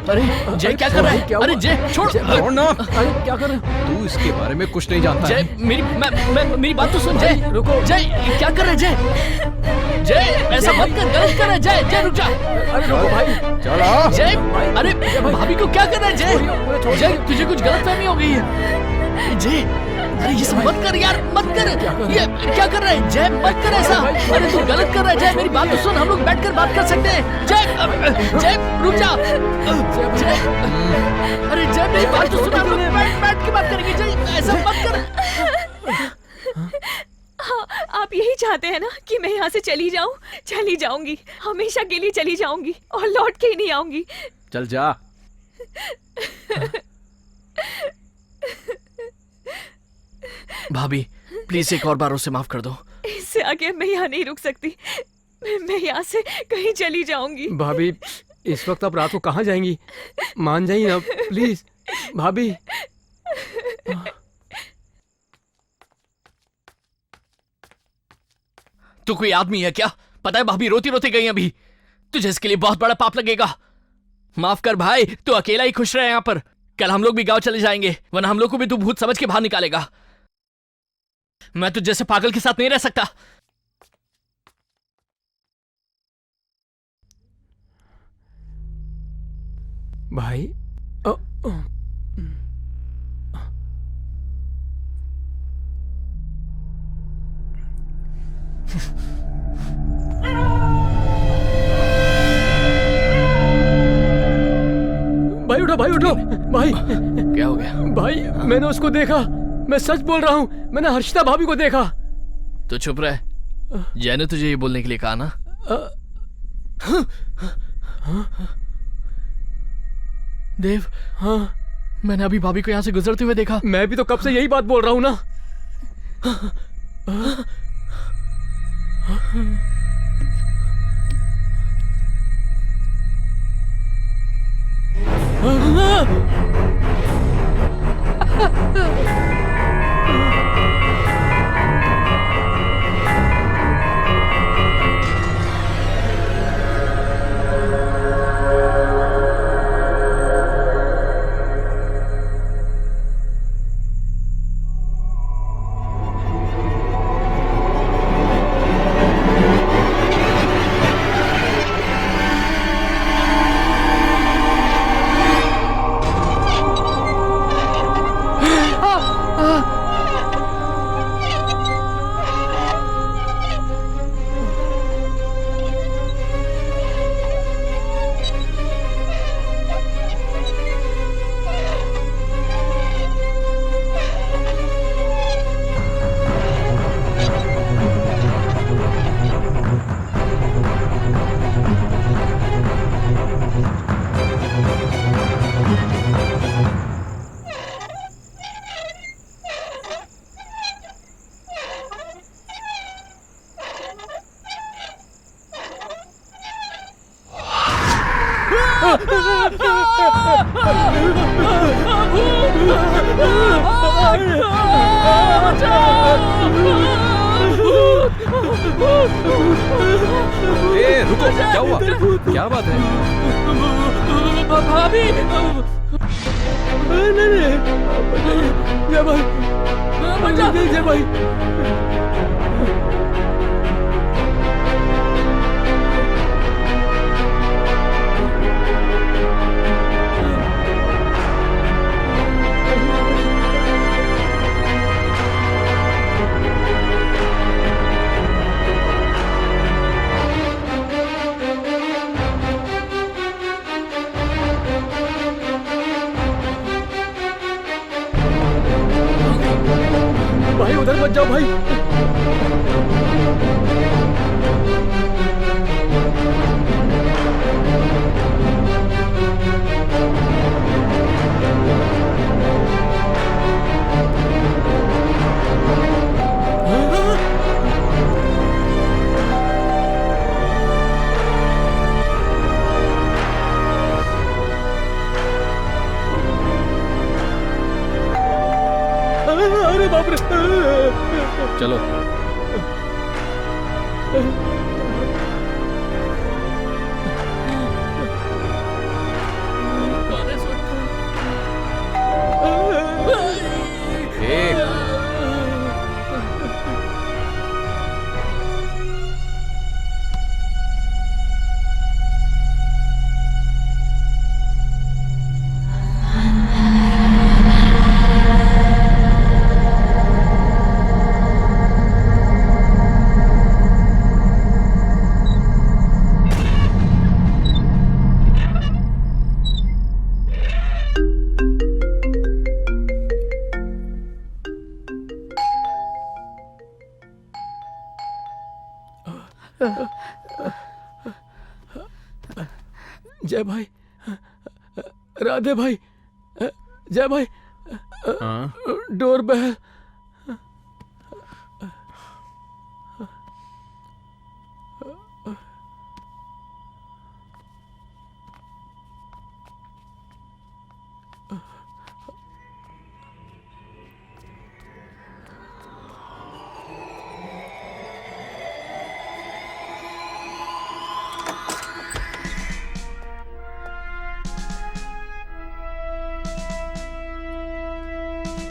अरे जय क्या कर रहा है? अरे जय छोड़।
छोड़ ना।
अरे क्या कर रहे हो?
तू इसके बारे में कुछ नहीं जानता
जय,
है।
मेरी बात तो सुन। जय
रुको।
जय क्या कर रहे जय? जय ऐसा मत कर, गलत कर रहा है। जय जय रुक जा।
अरे रुको भाई।
चलो।
जय अरे भाभी को क्या कर रहा है? जय जय तुझे कुछ गलतफहमी हो गई है। जय अरे ये सब मत कर यार, मत कर। ये क्या कर रहा है? जय मत कर ऐसा। अरे तू गलत कर रहा है। जय मेरी बात तो सुन, हम लोग बैठकर बात कर सकते हैं। जय जय रुक जा। जय अरे जय मेरी बात तो सुन, हम लोग बैठ के बात करेंगे। जय ऐसा मत कर।
हाँ, आप यही चाहते हैं ना कि मैं यहाँ से चली जाऊँ? चली जाऊंगी, हमेशा के लिए चली जाऊंगी और लौट के ही नहीं आऊंगी।
चल जा।
भाभी प्लीज एक और बार उसे माफ कर दो।
इससे आगे मैं यहाँ नहीं रुक सकती। मैं यहाँ से कहीं चली जाऊंगी।
भाभी, इस वक्त आप रात को कहाँ जाएंगी? मान जाइए ना प्लीज भाभी।
तू कोई आदमी है क्या? पता है भाभी रोती रोती गई अभी। तुझे इसके लिए बहुत बड़ा पाप लगेगा। माफ कर भाई, तू अकेला ही खुश रहे यहाँ पर। कल हम लोग भी गांव चले जाएंगे, वरना हम लोग को भी तू भूत समझ के बाहर निकालेगा। मैं तुझ जैसे पागल के साथ नहीं रह सकता।
भाई भाई उठो, भाई उठो। भाई
क्या हो गया?
भाई मैंने उसको देखा, मैं सच बोल रहा हूँ। मैंने हर्षिता भाभी को देखा।
तो चुप रहे। जय ने तुझे ये बोलने के लिए कहा ना? देव,
हाँ
मैंने अभी भाभी को यहाँ से गुजरते हुए देखा।
मैं भी तो कब से यही बात बोल रहा हूँ ना।
ए, रुको, क्या हुआ? क्या बात है?
भाभी नहीं जय भाई बचा जय भाई भाई उधर मत जाओ भाई अरे बाप रे
चलो
जय भाई राधे भाई जय भाई डोर बेल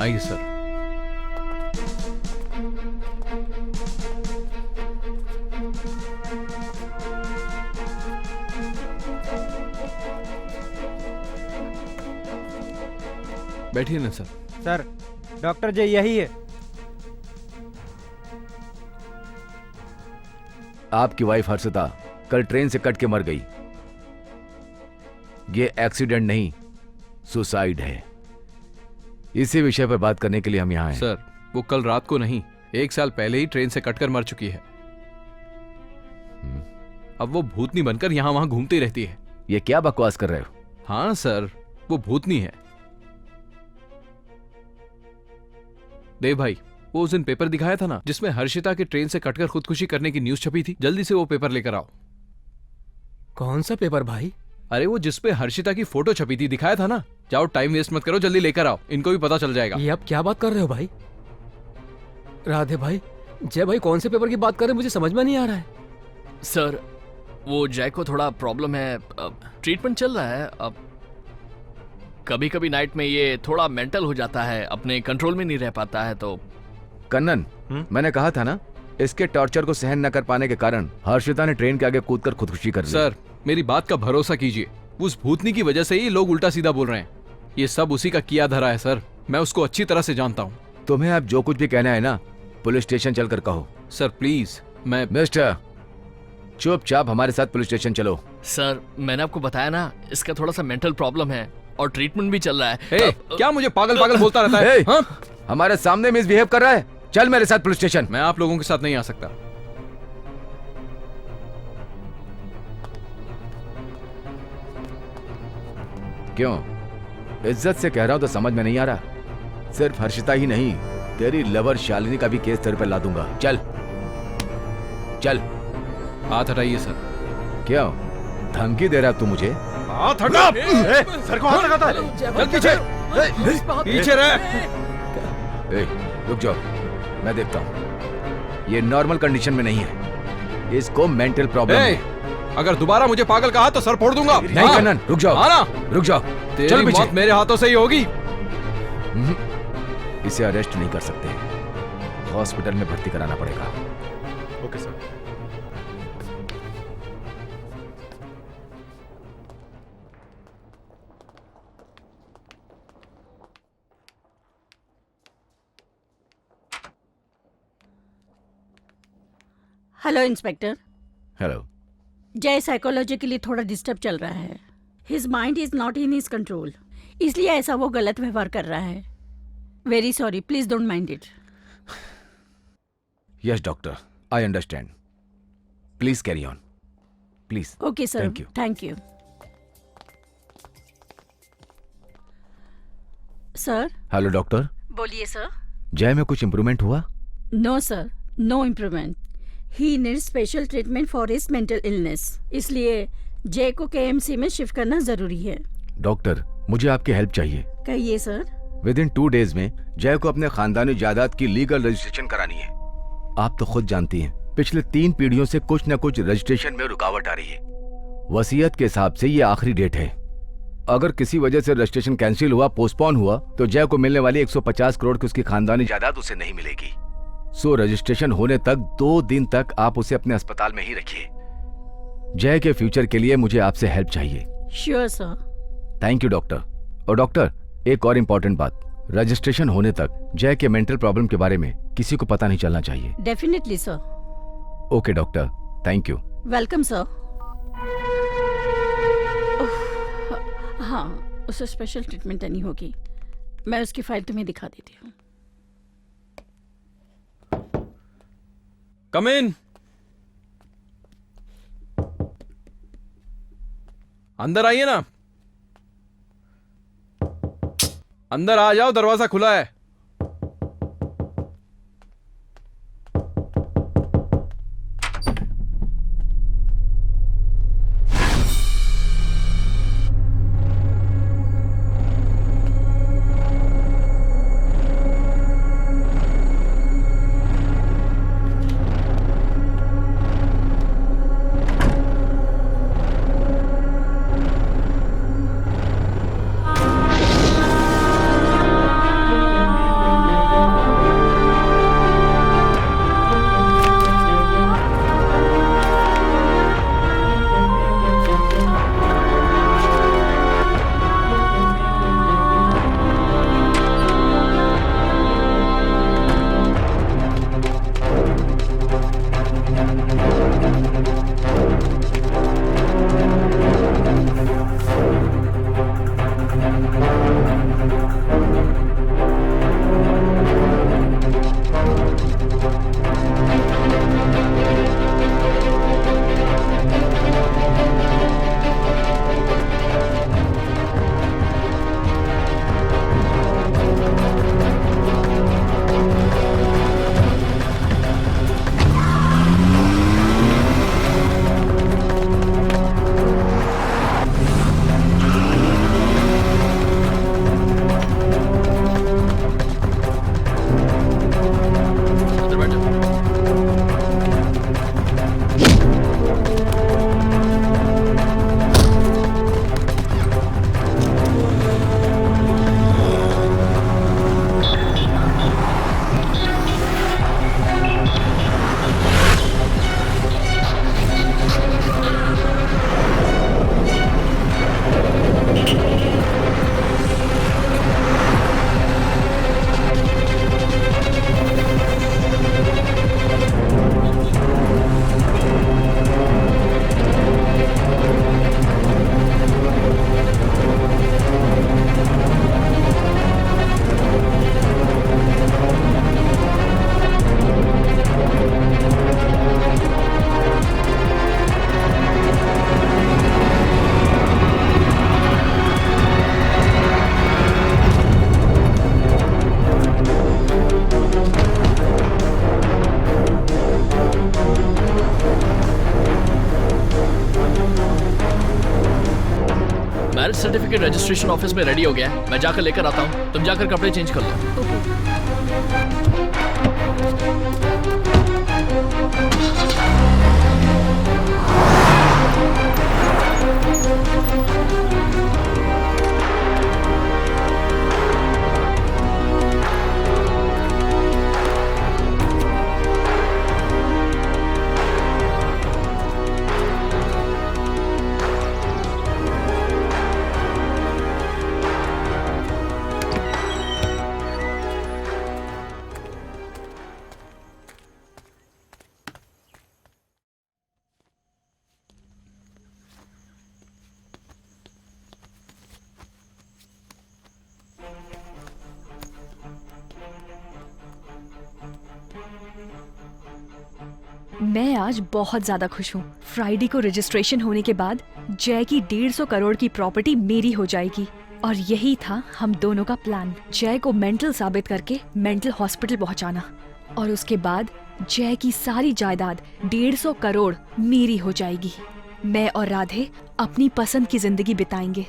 आइए सर। बैठिए ना सर।
सर डॉक्टर जी यही है।
आपकी वाइफ हर्षिता कल ट्रेन से कट के मर गई। ये एक्सीडेंट नहीं सुसाइड है। इसी विषय पर बात करने के लिए हम यहाँ हैं।
सर वो कल रात को नहीं 1 साल पहले ही ट्रेन से कटकर मर चुकी है। अब वो भूतनी बनकर यहाँ वहां घूमती रहती है।
ये क्या बकवास कर रहे हो?
हाँ सर वो भूतनी है। देव भाई वो उस दिन पेपर दिखाया था ना जिसमें हर्षिता के ट्रेन से कटकर खुदकुशी करने की न्यूज छपी थी। जल्दी से वो पेपर लेकर आओ।
कौन सा पेपर भाई?
अरे वो जिसपे हर्षिता की फोटो छपी थी दिखाया था ना। जाओ टाइम वेस्ट मत करो, जल्दी लेकर आओ। इनको भी पता चल जाएगा।
ये आप क्या बात कर रहे हो भाई? राधे भाई जय भाई कौन से पेपर की बात कर रहे हैं मुझे समझ में नहीं आ रहा है।
सर वो जय को थोड़ा प्रॉब्लम है, ट्रीटमेंट चल रहा है। अब कभी कभी नाइट में ये थोड़ा मेंटल हो जाता है, अपने कंट्रोल में नहीं रह पाता है। तो
कन्नन मैंने कहा था ना इसके टॉर्चर को सहन न कर पाने के कारण हर्षिता ने ट्रेन के आगे कूदकर खुदकुशी कर ली।
सर मेरी बात का भरोसा कीजिए, उस भूतनी की वजह से ही लोग उल्टा सीधा बोल रहे हैं। ये सब उसी का किया धरा है सर। मैं उसको अच्छी तरह से जानता हूँ।
तुम्हें अब जो कुछ भी कहना है ना पुलिस स्टेशन चलकर कहो।
सर प्लीज मैं
मिस्टर चुपचाप हमारे साथ पुलिस स्टेशन चलो।
सर मैंने आपको बताया ना इसका थोड़ा सा मेंटल प्रॉब्लम है और ट्रीटमेंट भी चल रहा है।
क्या मुझे पागल पागल बोलता रहता है? हाँ?
हमारे सामने मिसबिहेव कर रहा है। चल मेरे साथ पुलिस स्टेशन।
मैं आप लोगों के साथ नहीं आ सकता।
क्यों? इज्जत से कह रहा हूं तो समझ में नहीं आ रहा? सिर्फ हर्षिता ही नहीं तेरी लवर शालिनी का भी केस तेरे पर ला दूंगा। चल चल।
हाथ हटाइए सर।
क्यों धमकी दे रहा तू मुझे?
हाथ हटा। सर को हाथ लगाता है।
चल पीछे, पीछे रह।
रुक जाओ, मैं देखता हूँ। ये नॉर्मल कंडीशन में नहीं है, इसको मेंटल प्रॉब्लम है।
अगर दोबारा मुझे पागल कहा तो सर फोड़ दूंगा।
नहीं कन्नन, रुक जाओ।
आना,
रुक जाओ।
तेरी मौत मेरे हाथों से ही होगी।
इसे अरेस्ट नहीं कर सकते, हॉस्पिटल में भर्ती कराना पड़ेगा।
Okay sir.
Hello inspector.
Hello.
Jay psychologically थोड़ा डिस्टर्ब चल रहा है। His mind is not in his control, इसलिए ऐसा वो गलत व्यवहार कर रहा है। Very sorry, please don't mind it.
Yes doctor, I understand. Please carry on, please.
Okay sir,
thank you.
Thank you. Sir.
Hello doctor.
बोलिए सर।
जय में कुछ इम्प्रूवमेंट हुआ?
No sir, no improvement. He needs special treatment for his mental illness, इसलिए जय को KMC में shift करना जरूरी है।
डॉक्टर, मुझे आपकी हेल्प चाहिए।
कहिए सर।
विद इन 2 days में जय को अपने खानदानी जायदाद की लीगल रजिस्ट्रेशन करानी है। आप तो खुद जानती हैं, पिछले 3 पीढ़ियों से कुछ न कुछ रजिस्ट्रेशन में रुकावट आ रही है। वसीयत के हिसाब से ये आखिरी डेट है। अगर किसी वजह से रजिस्ट्रेशन कैंसिल हुआ, पोस्टपोन हुआ, तो जय को मिलने वाली 150 करोड़ की उसकी खानदानी जायदाद उसे नहीं मिलेगी। सो रजिस्ट्रेशन होने तक 2 दिन तक आप उसे अपने अस्पताल में ही रखिए। जय के फ्यूचर के लिए मुझे आपसे हेल्प चाहिए।
Sure sir.
Thank you doctor. और डॉक्टर, एक और इम्पोर्टेंट बात, रजिस्ट्रेशन होने तक जय के मेंटल प्रॉब्लम के बारे में किसी को पता नहीं चलना चाहिए।
Definitely sir.
Okay doctor, thank you.
Welcome sir. हाँ, उसे स्पेशल ट्रीटमेंट देनी होगी। मैं उसकी फाइल तुम्हें दिखा देती हूँ।
कम इन। अंदर आइए ना। अंदर आ जाओ, दरवाजा खुला है।
सर्टिफिकेट रजिस्ट्रेशन ऑफिस में रेडी हो गया है, मैं जाकर लेकर आता हूँ, तुम जाकर कपड़े चेंज कर लो।
मैं आज बहुत ज्यादा खुश हूँ। फ्राइडे को रजिस्ट्रेशन होने के बाद जय की 150 करोड़ की प्रॉपर्टी मेरी हो जाएगी और यही था हम दोनों का प्लान। जय को मेंटल साबित करके मेंटल हॉस्पिटल पहुँचाना और उसके बाद जय की सारी जायदाद 150 करोड़ मेरी हो जाएगी। मैं और राधे अपनी पसंद की जिंदगी बिताएंगे।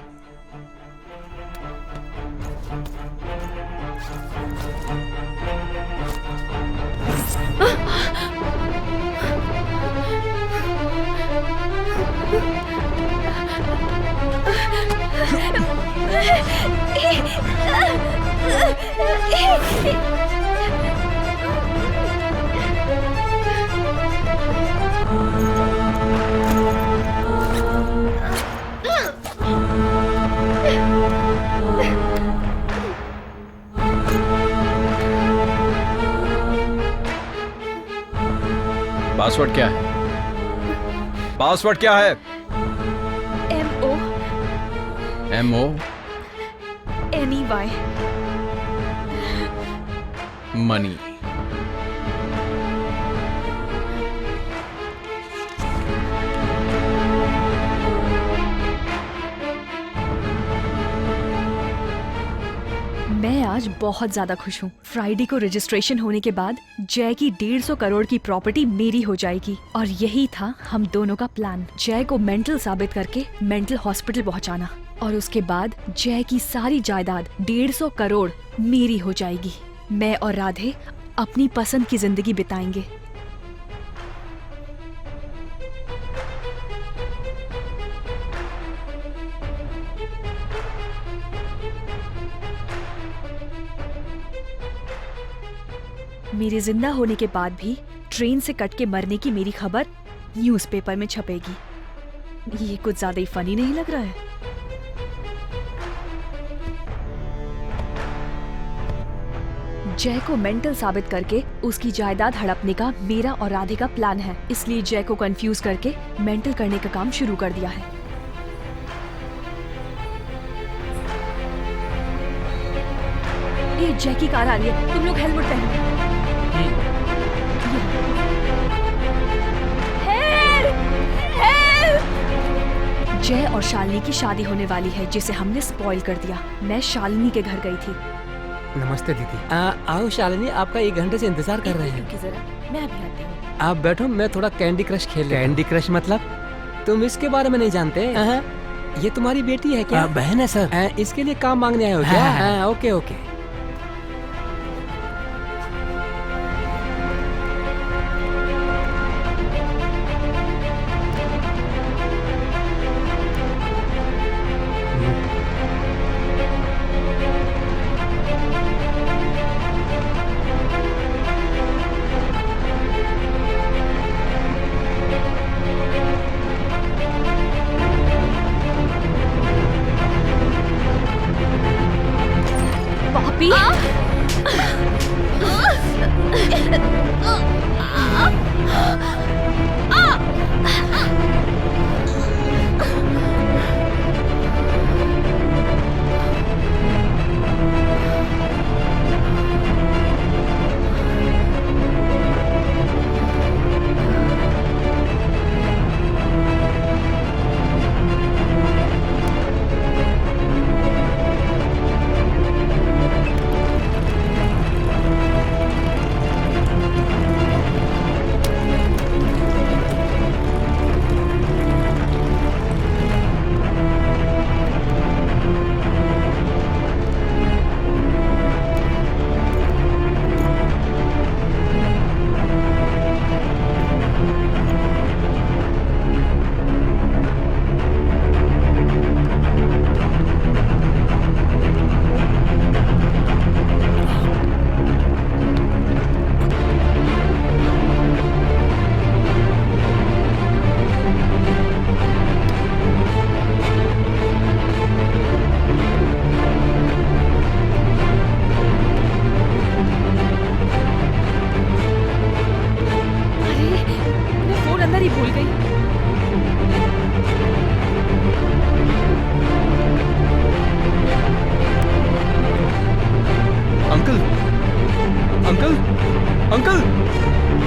पासवर्ड क्या है? पासवर्ड क्या है? MO
NEY
money.
मैं आज बहुत ज्यादा खुश हूँ। फ्राइडे को रजिस्ट्रेशन होने के बाद जय की 150 करोड़ की प्रॉपर्टी मेरी हो जाएगी और यही था हम दोनों का प्लान। जय को मेंटल साबित करके मेंटल हॉस्पिटल पहुँचाना और उसके बाद जय की सारी जायदाद 150 करोड़ मेरी हो जाएगी। मैं और राधे अपनी पसंद की जिंदगी बिताएंगे। मेरे जिंदा होने के बाद भी ट्रेन से कट के मरने की मेरी खबर न्यूज़पेपर में छपेगी। ये कुछ ज्यादा ही फनी नहीं लग रहा है? जय को मेंटल साबित करके उसकी जायदाद हड़पने का मेरा और राधे का प्लान है, इसलिए जय को कंफ्यूज करके मेंटल करने का काम शुरू कर दिया है। ये जय की कार आ रही है, तुम लोग हेलमेट पहनो। जय और शालिनी की शादी होने वाली है जिसे हमने स्पॉइल कर दिया। मैं शालिनी के घर गई थी।
नमस्ते दीदी। आओ शालिनी, आपका 1 घंटे से इंतजार कर रहे हैं।
जरा मैं अभी आती हूँ।
आप बैठो, मैं थोड़ा कैंडी क्रश खेल। कैंडी क्रश मतलब? तुम इसके बारे में नहीं जानते? ये तुम्हारी बेटी है क्या? बहन है सर। इसके लिए काम मांगने आए हो क्या? Okay okay.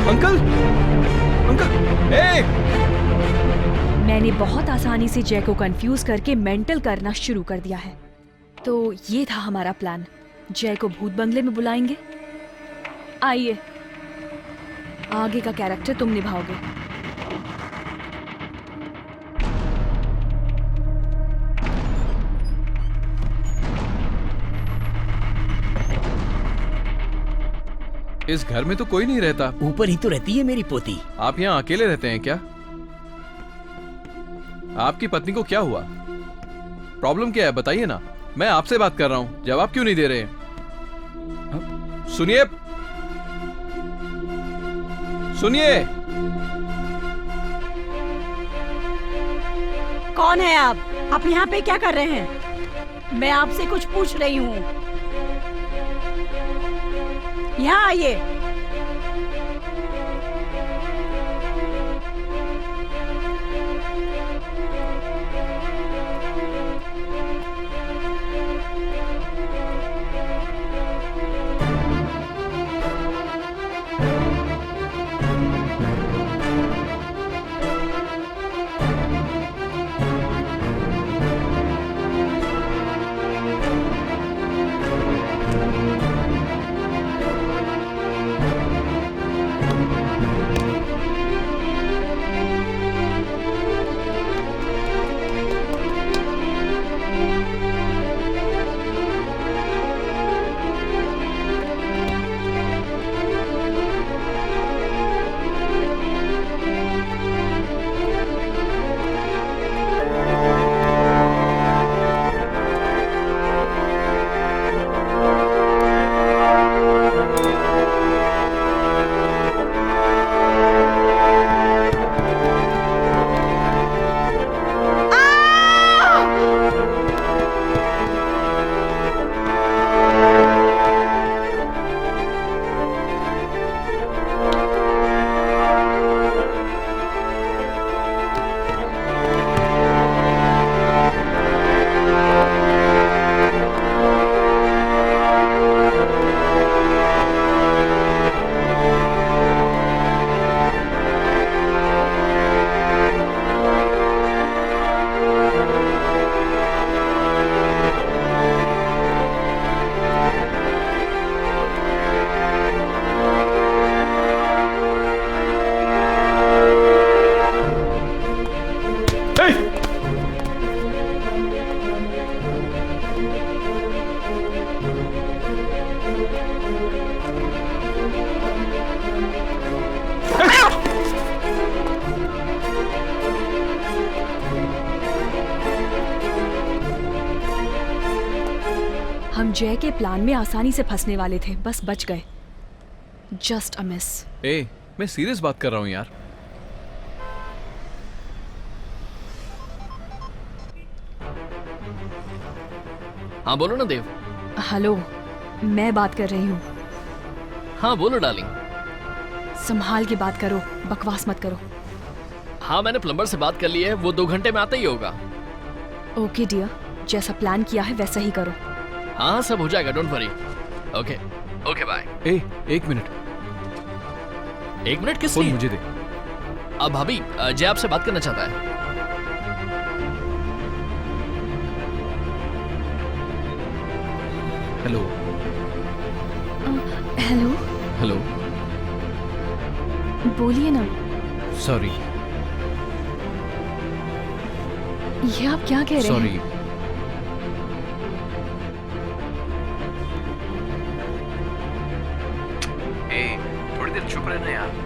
अंकल अंकल ए!
मैंने बहुत आसानी से जय को कंफ्यूज करके मेंटल करना शुरू कर दिया है। तो ये था हमारा प्लान। जय को भूत बंगले में बुलाएंगे। आइए, आगे का कैरेक्टर तुम निभाओगे।
इस घर में तो कोई नहीं रहता।
ऊपर ही तो रहती है मेरी पोती।
आप यहाँ अकेले रहते हैं क्या? आपकी पत्नी को क्या हुआ? प्रॉब्लम क्या है बताइए ना। मैं आपसे बात कर रहा हूँ, जवाब क्यों नहीं दे रहे? सुनिए सुनिए।
कौन है आप यहाँ पे क्या कर रहे हैं? मैं आपसे कुछ पूछ रही हूँ। यहाँ आइए।
हम जय के प्लान में आसानी से फंसने वाले थे, बस बच गए। Just a miss.
ए, मैं सीरियस बात कर रहा हूँ यार।
हाँ बोलो ना देव।
हेलो, मैं बात कर रही हूँ।
हाँ बोलो डार्लिंग।
संभाल के बात करो, बकवास मत करो।
हाँ मैंने प्लम्बर से बात कर ली है, वो 2 घंटे में आता ही होगा।
ओके डियर, जैसा प्लान किया है वैसा ही करो।
हाँ सब हो जाएगा, don't worry. Okay okay bye.
ए, 1 मिनट।
1 मिनट किस
फोन
लिए?
मुझे दे।
अब भाभी, जय आपसे बात करना चाहता है।
Hello
hello,
hello.
बोलिए ना।
सॉरी
ये आप क्या कह रहे
सॉरी।
हैं?
थोड़ी देर चुप रहना यार।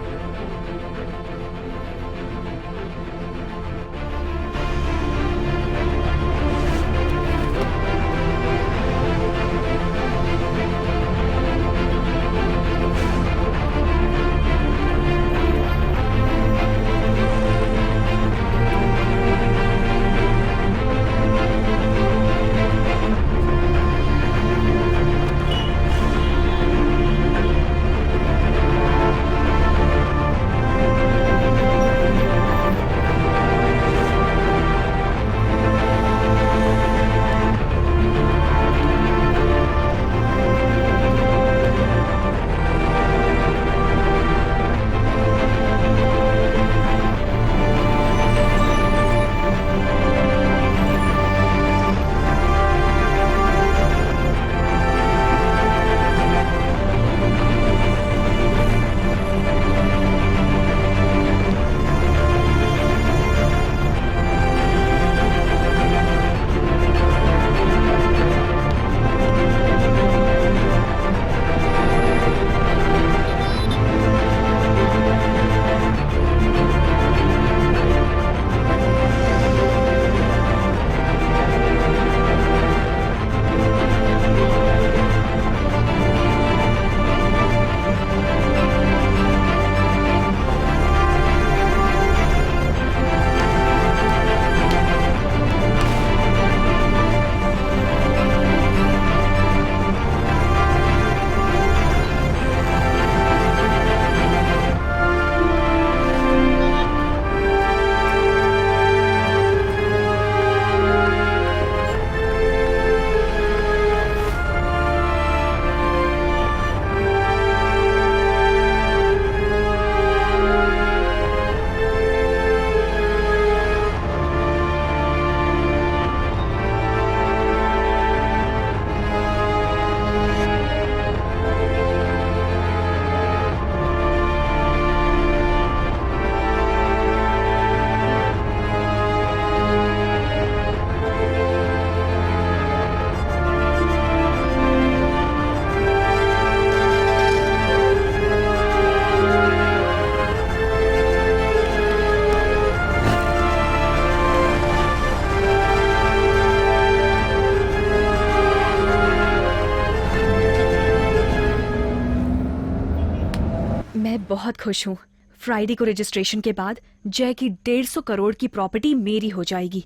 बहुत खुश हूँ। फ्राइडे को रजिस्ट्रेशन के बाद जय की 150 करोड़ की प्रॉपर्टी मेरी हो जाएगी।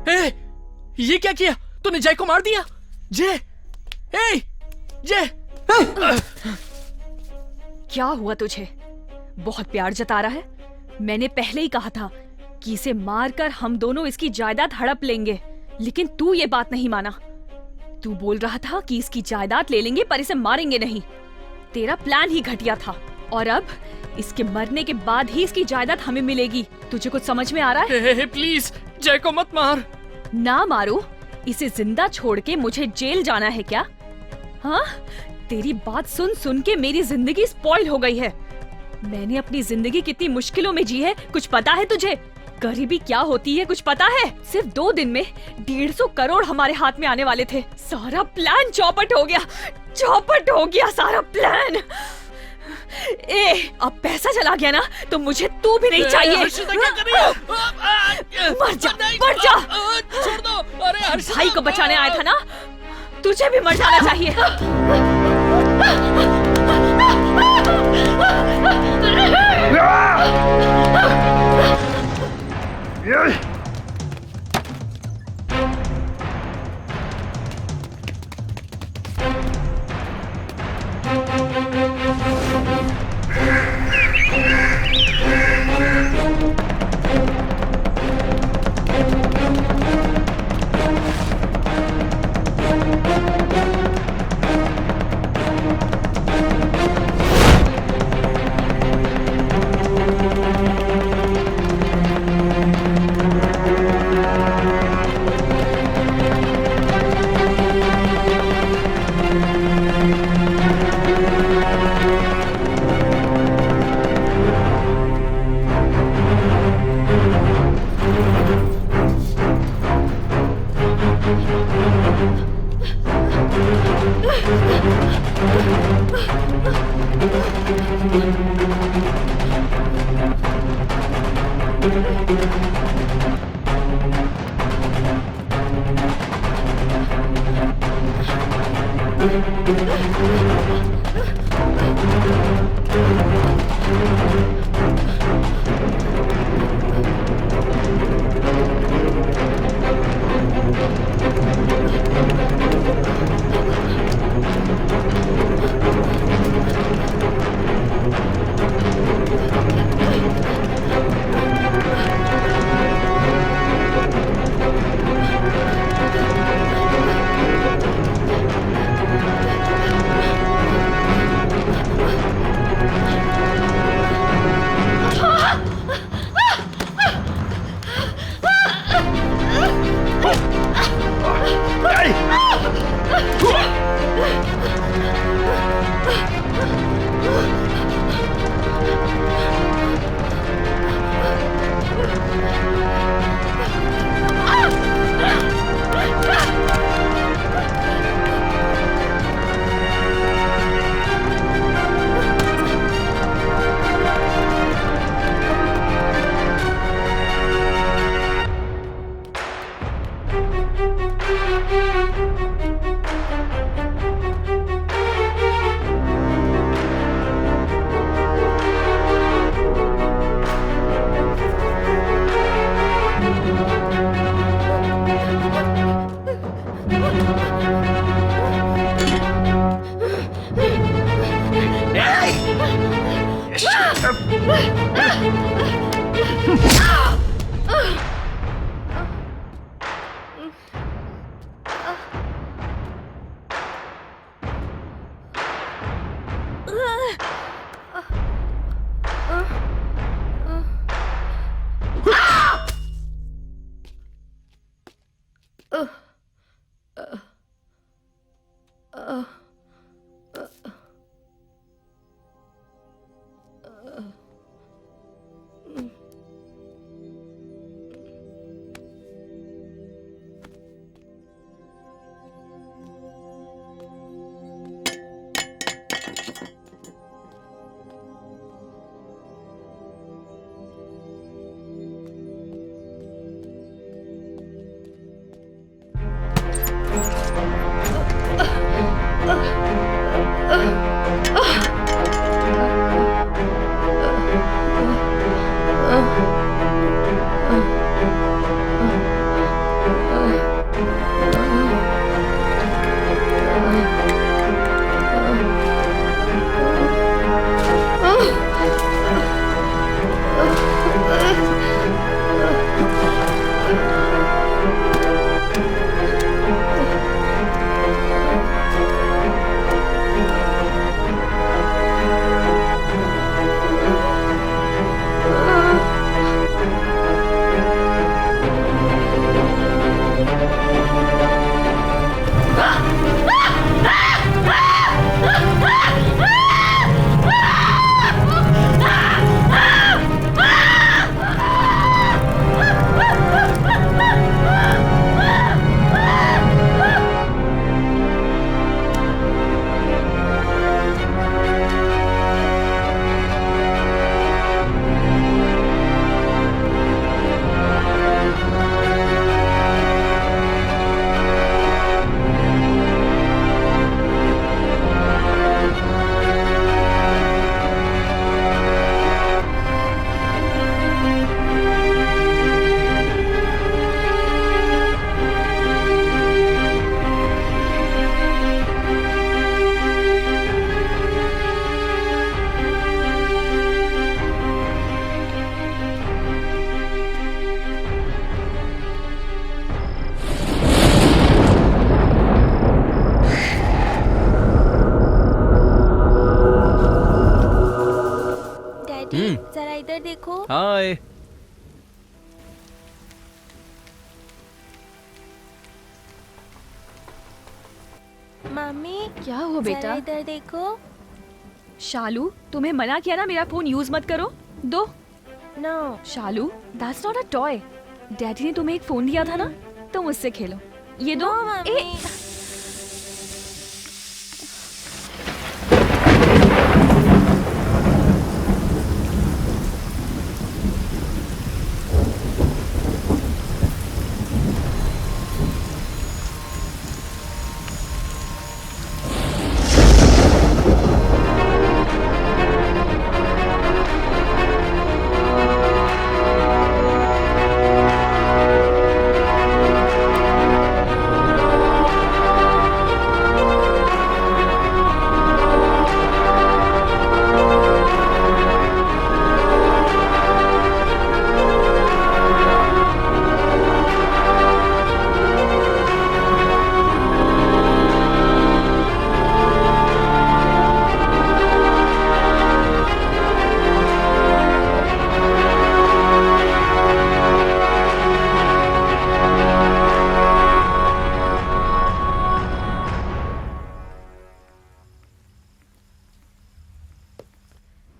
ए, ये क्या किया तूने? जय को मार दिया? जय, ए, जय,
क्या हुआ तुझे? बहुत प्यार जता रहा है। मैंने पहले ही कहा था कि इसे मारकर हम दोनों इसकी जायदाद हड़प लेंगे, लेकिन तू ये बात नहीं माना। तू बोल रहा था कि इसकी जायदाद ले लेंगे पर इसे मारेंगे नहीं। तेरा प्लान ही घटिया था और अब इसके मरने के बाद ही इसकी जायदाद हमें मिलेगी। तुझे कुछ समझ में आ रहा है?
प्लीज जय को मत मार।
ना मारो, इसे जिंदा छोड़ के मुझे जेल जाना है क्या? हाँ, तेरी बात सुन सुन के मेरी जिंदगी स्पॉइल हो गई है। मैंने अपनी जिंदगी कितनी मुश्किलों में जी है, कुछ पता है तुझे? गरीबी क्या होती है कुछ पता है? सिर्फ 2 दिन में 150 करोड़ हमारे हाथ में आने वाले थे। सारा प्लान चौपट हो गया, चौपट हो गया सारा प्लान। अब पैसा चला गया ना तो मुझे तू भी नहीं चाहिए।
क्या कर रही हो?
मर जा, मर जा।
छोड़ दो। अरे हर्षिता,
भाई को बचाने आया था ना, तुझे भी मर जाना चाहिए।
जरा इधर देखो।
हाय।
मम्मी
क्या हुआ बेटा?
जरा इधर देखो।
शालू, तुम्हें मना किया ना मेरा फोन यूज मत करो। दो।
No
Shalu, that's not a toy. Daddy ने तुम्हें एक फोन दिया था ना, तुम उससे खेलो। ये दो।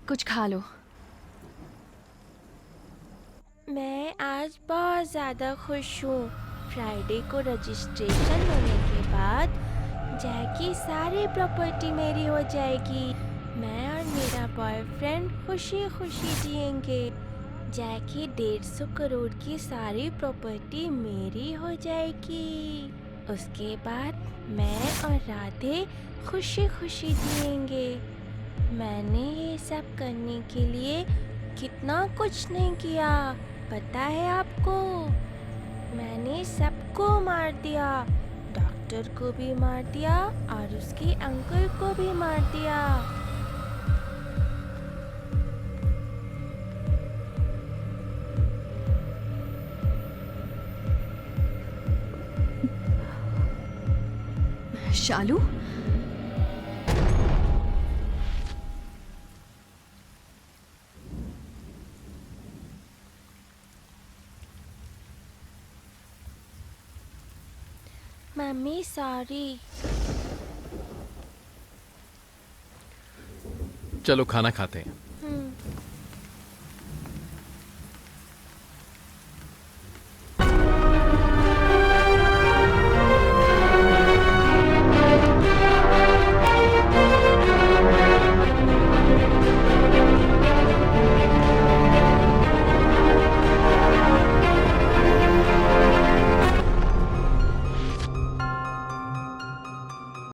कुछ खा लो।
मैं आज बहुत ज़्यादा खुश हूँ। फ्राइडे को रजिस्ट्रेशन होने के बाद जैकी सारी प्रॉपर्टी मेरी हो जाएगी। मैं और मेरा बॉयफ्रेंड खुशी खुशी जिएंगे। जैकी 150 करोड़ की सारी प्रॉपर्टी मेरी हो जाएगी। उसके बाद मैं और राधे खुशी खुशी जिएंगे। मैंने ये सब करने के लिए कितना कुछ नहीं किया, पता है आपको? मैंने सबको मार दिया, डॉक्टर को भी मार दिया और उसके अंकल को भी मार दिया।
शालू,
मम्मी सॉरी।
चलो खाना खाते हैं।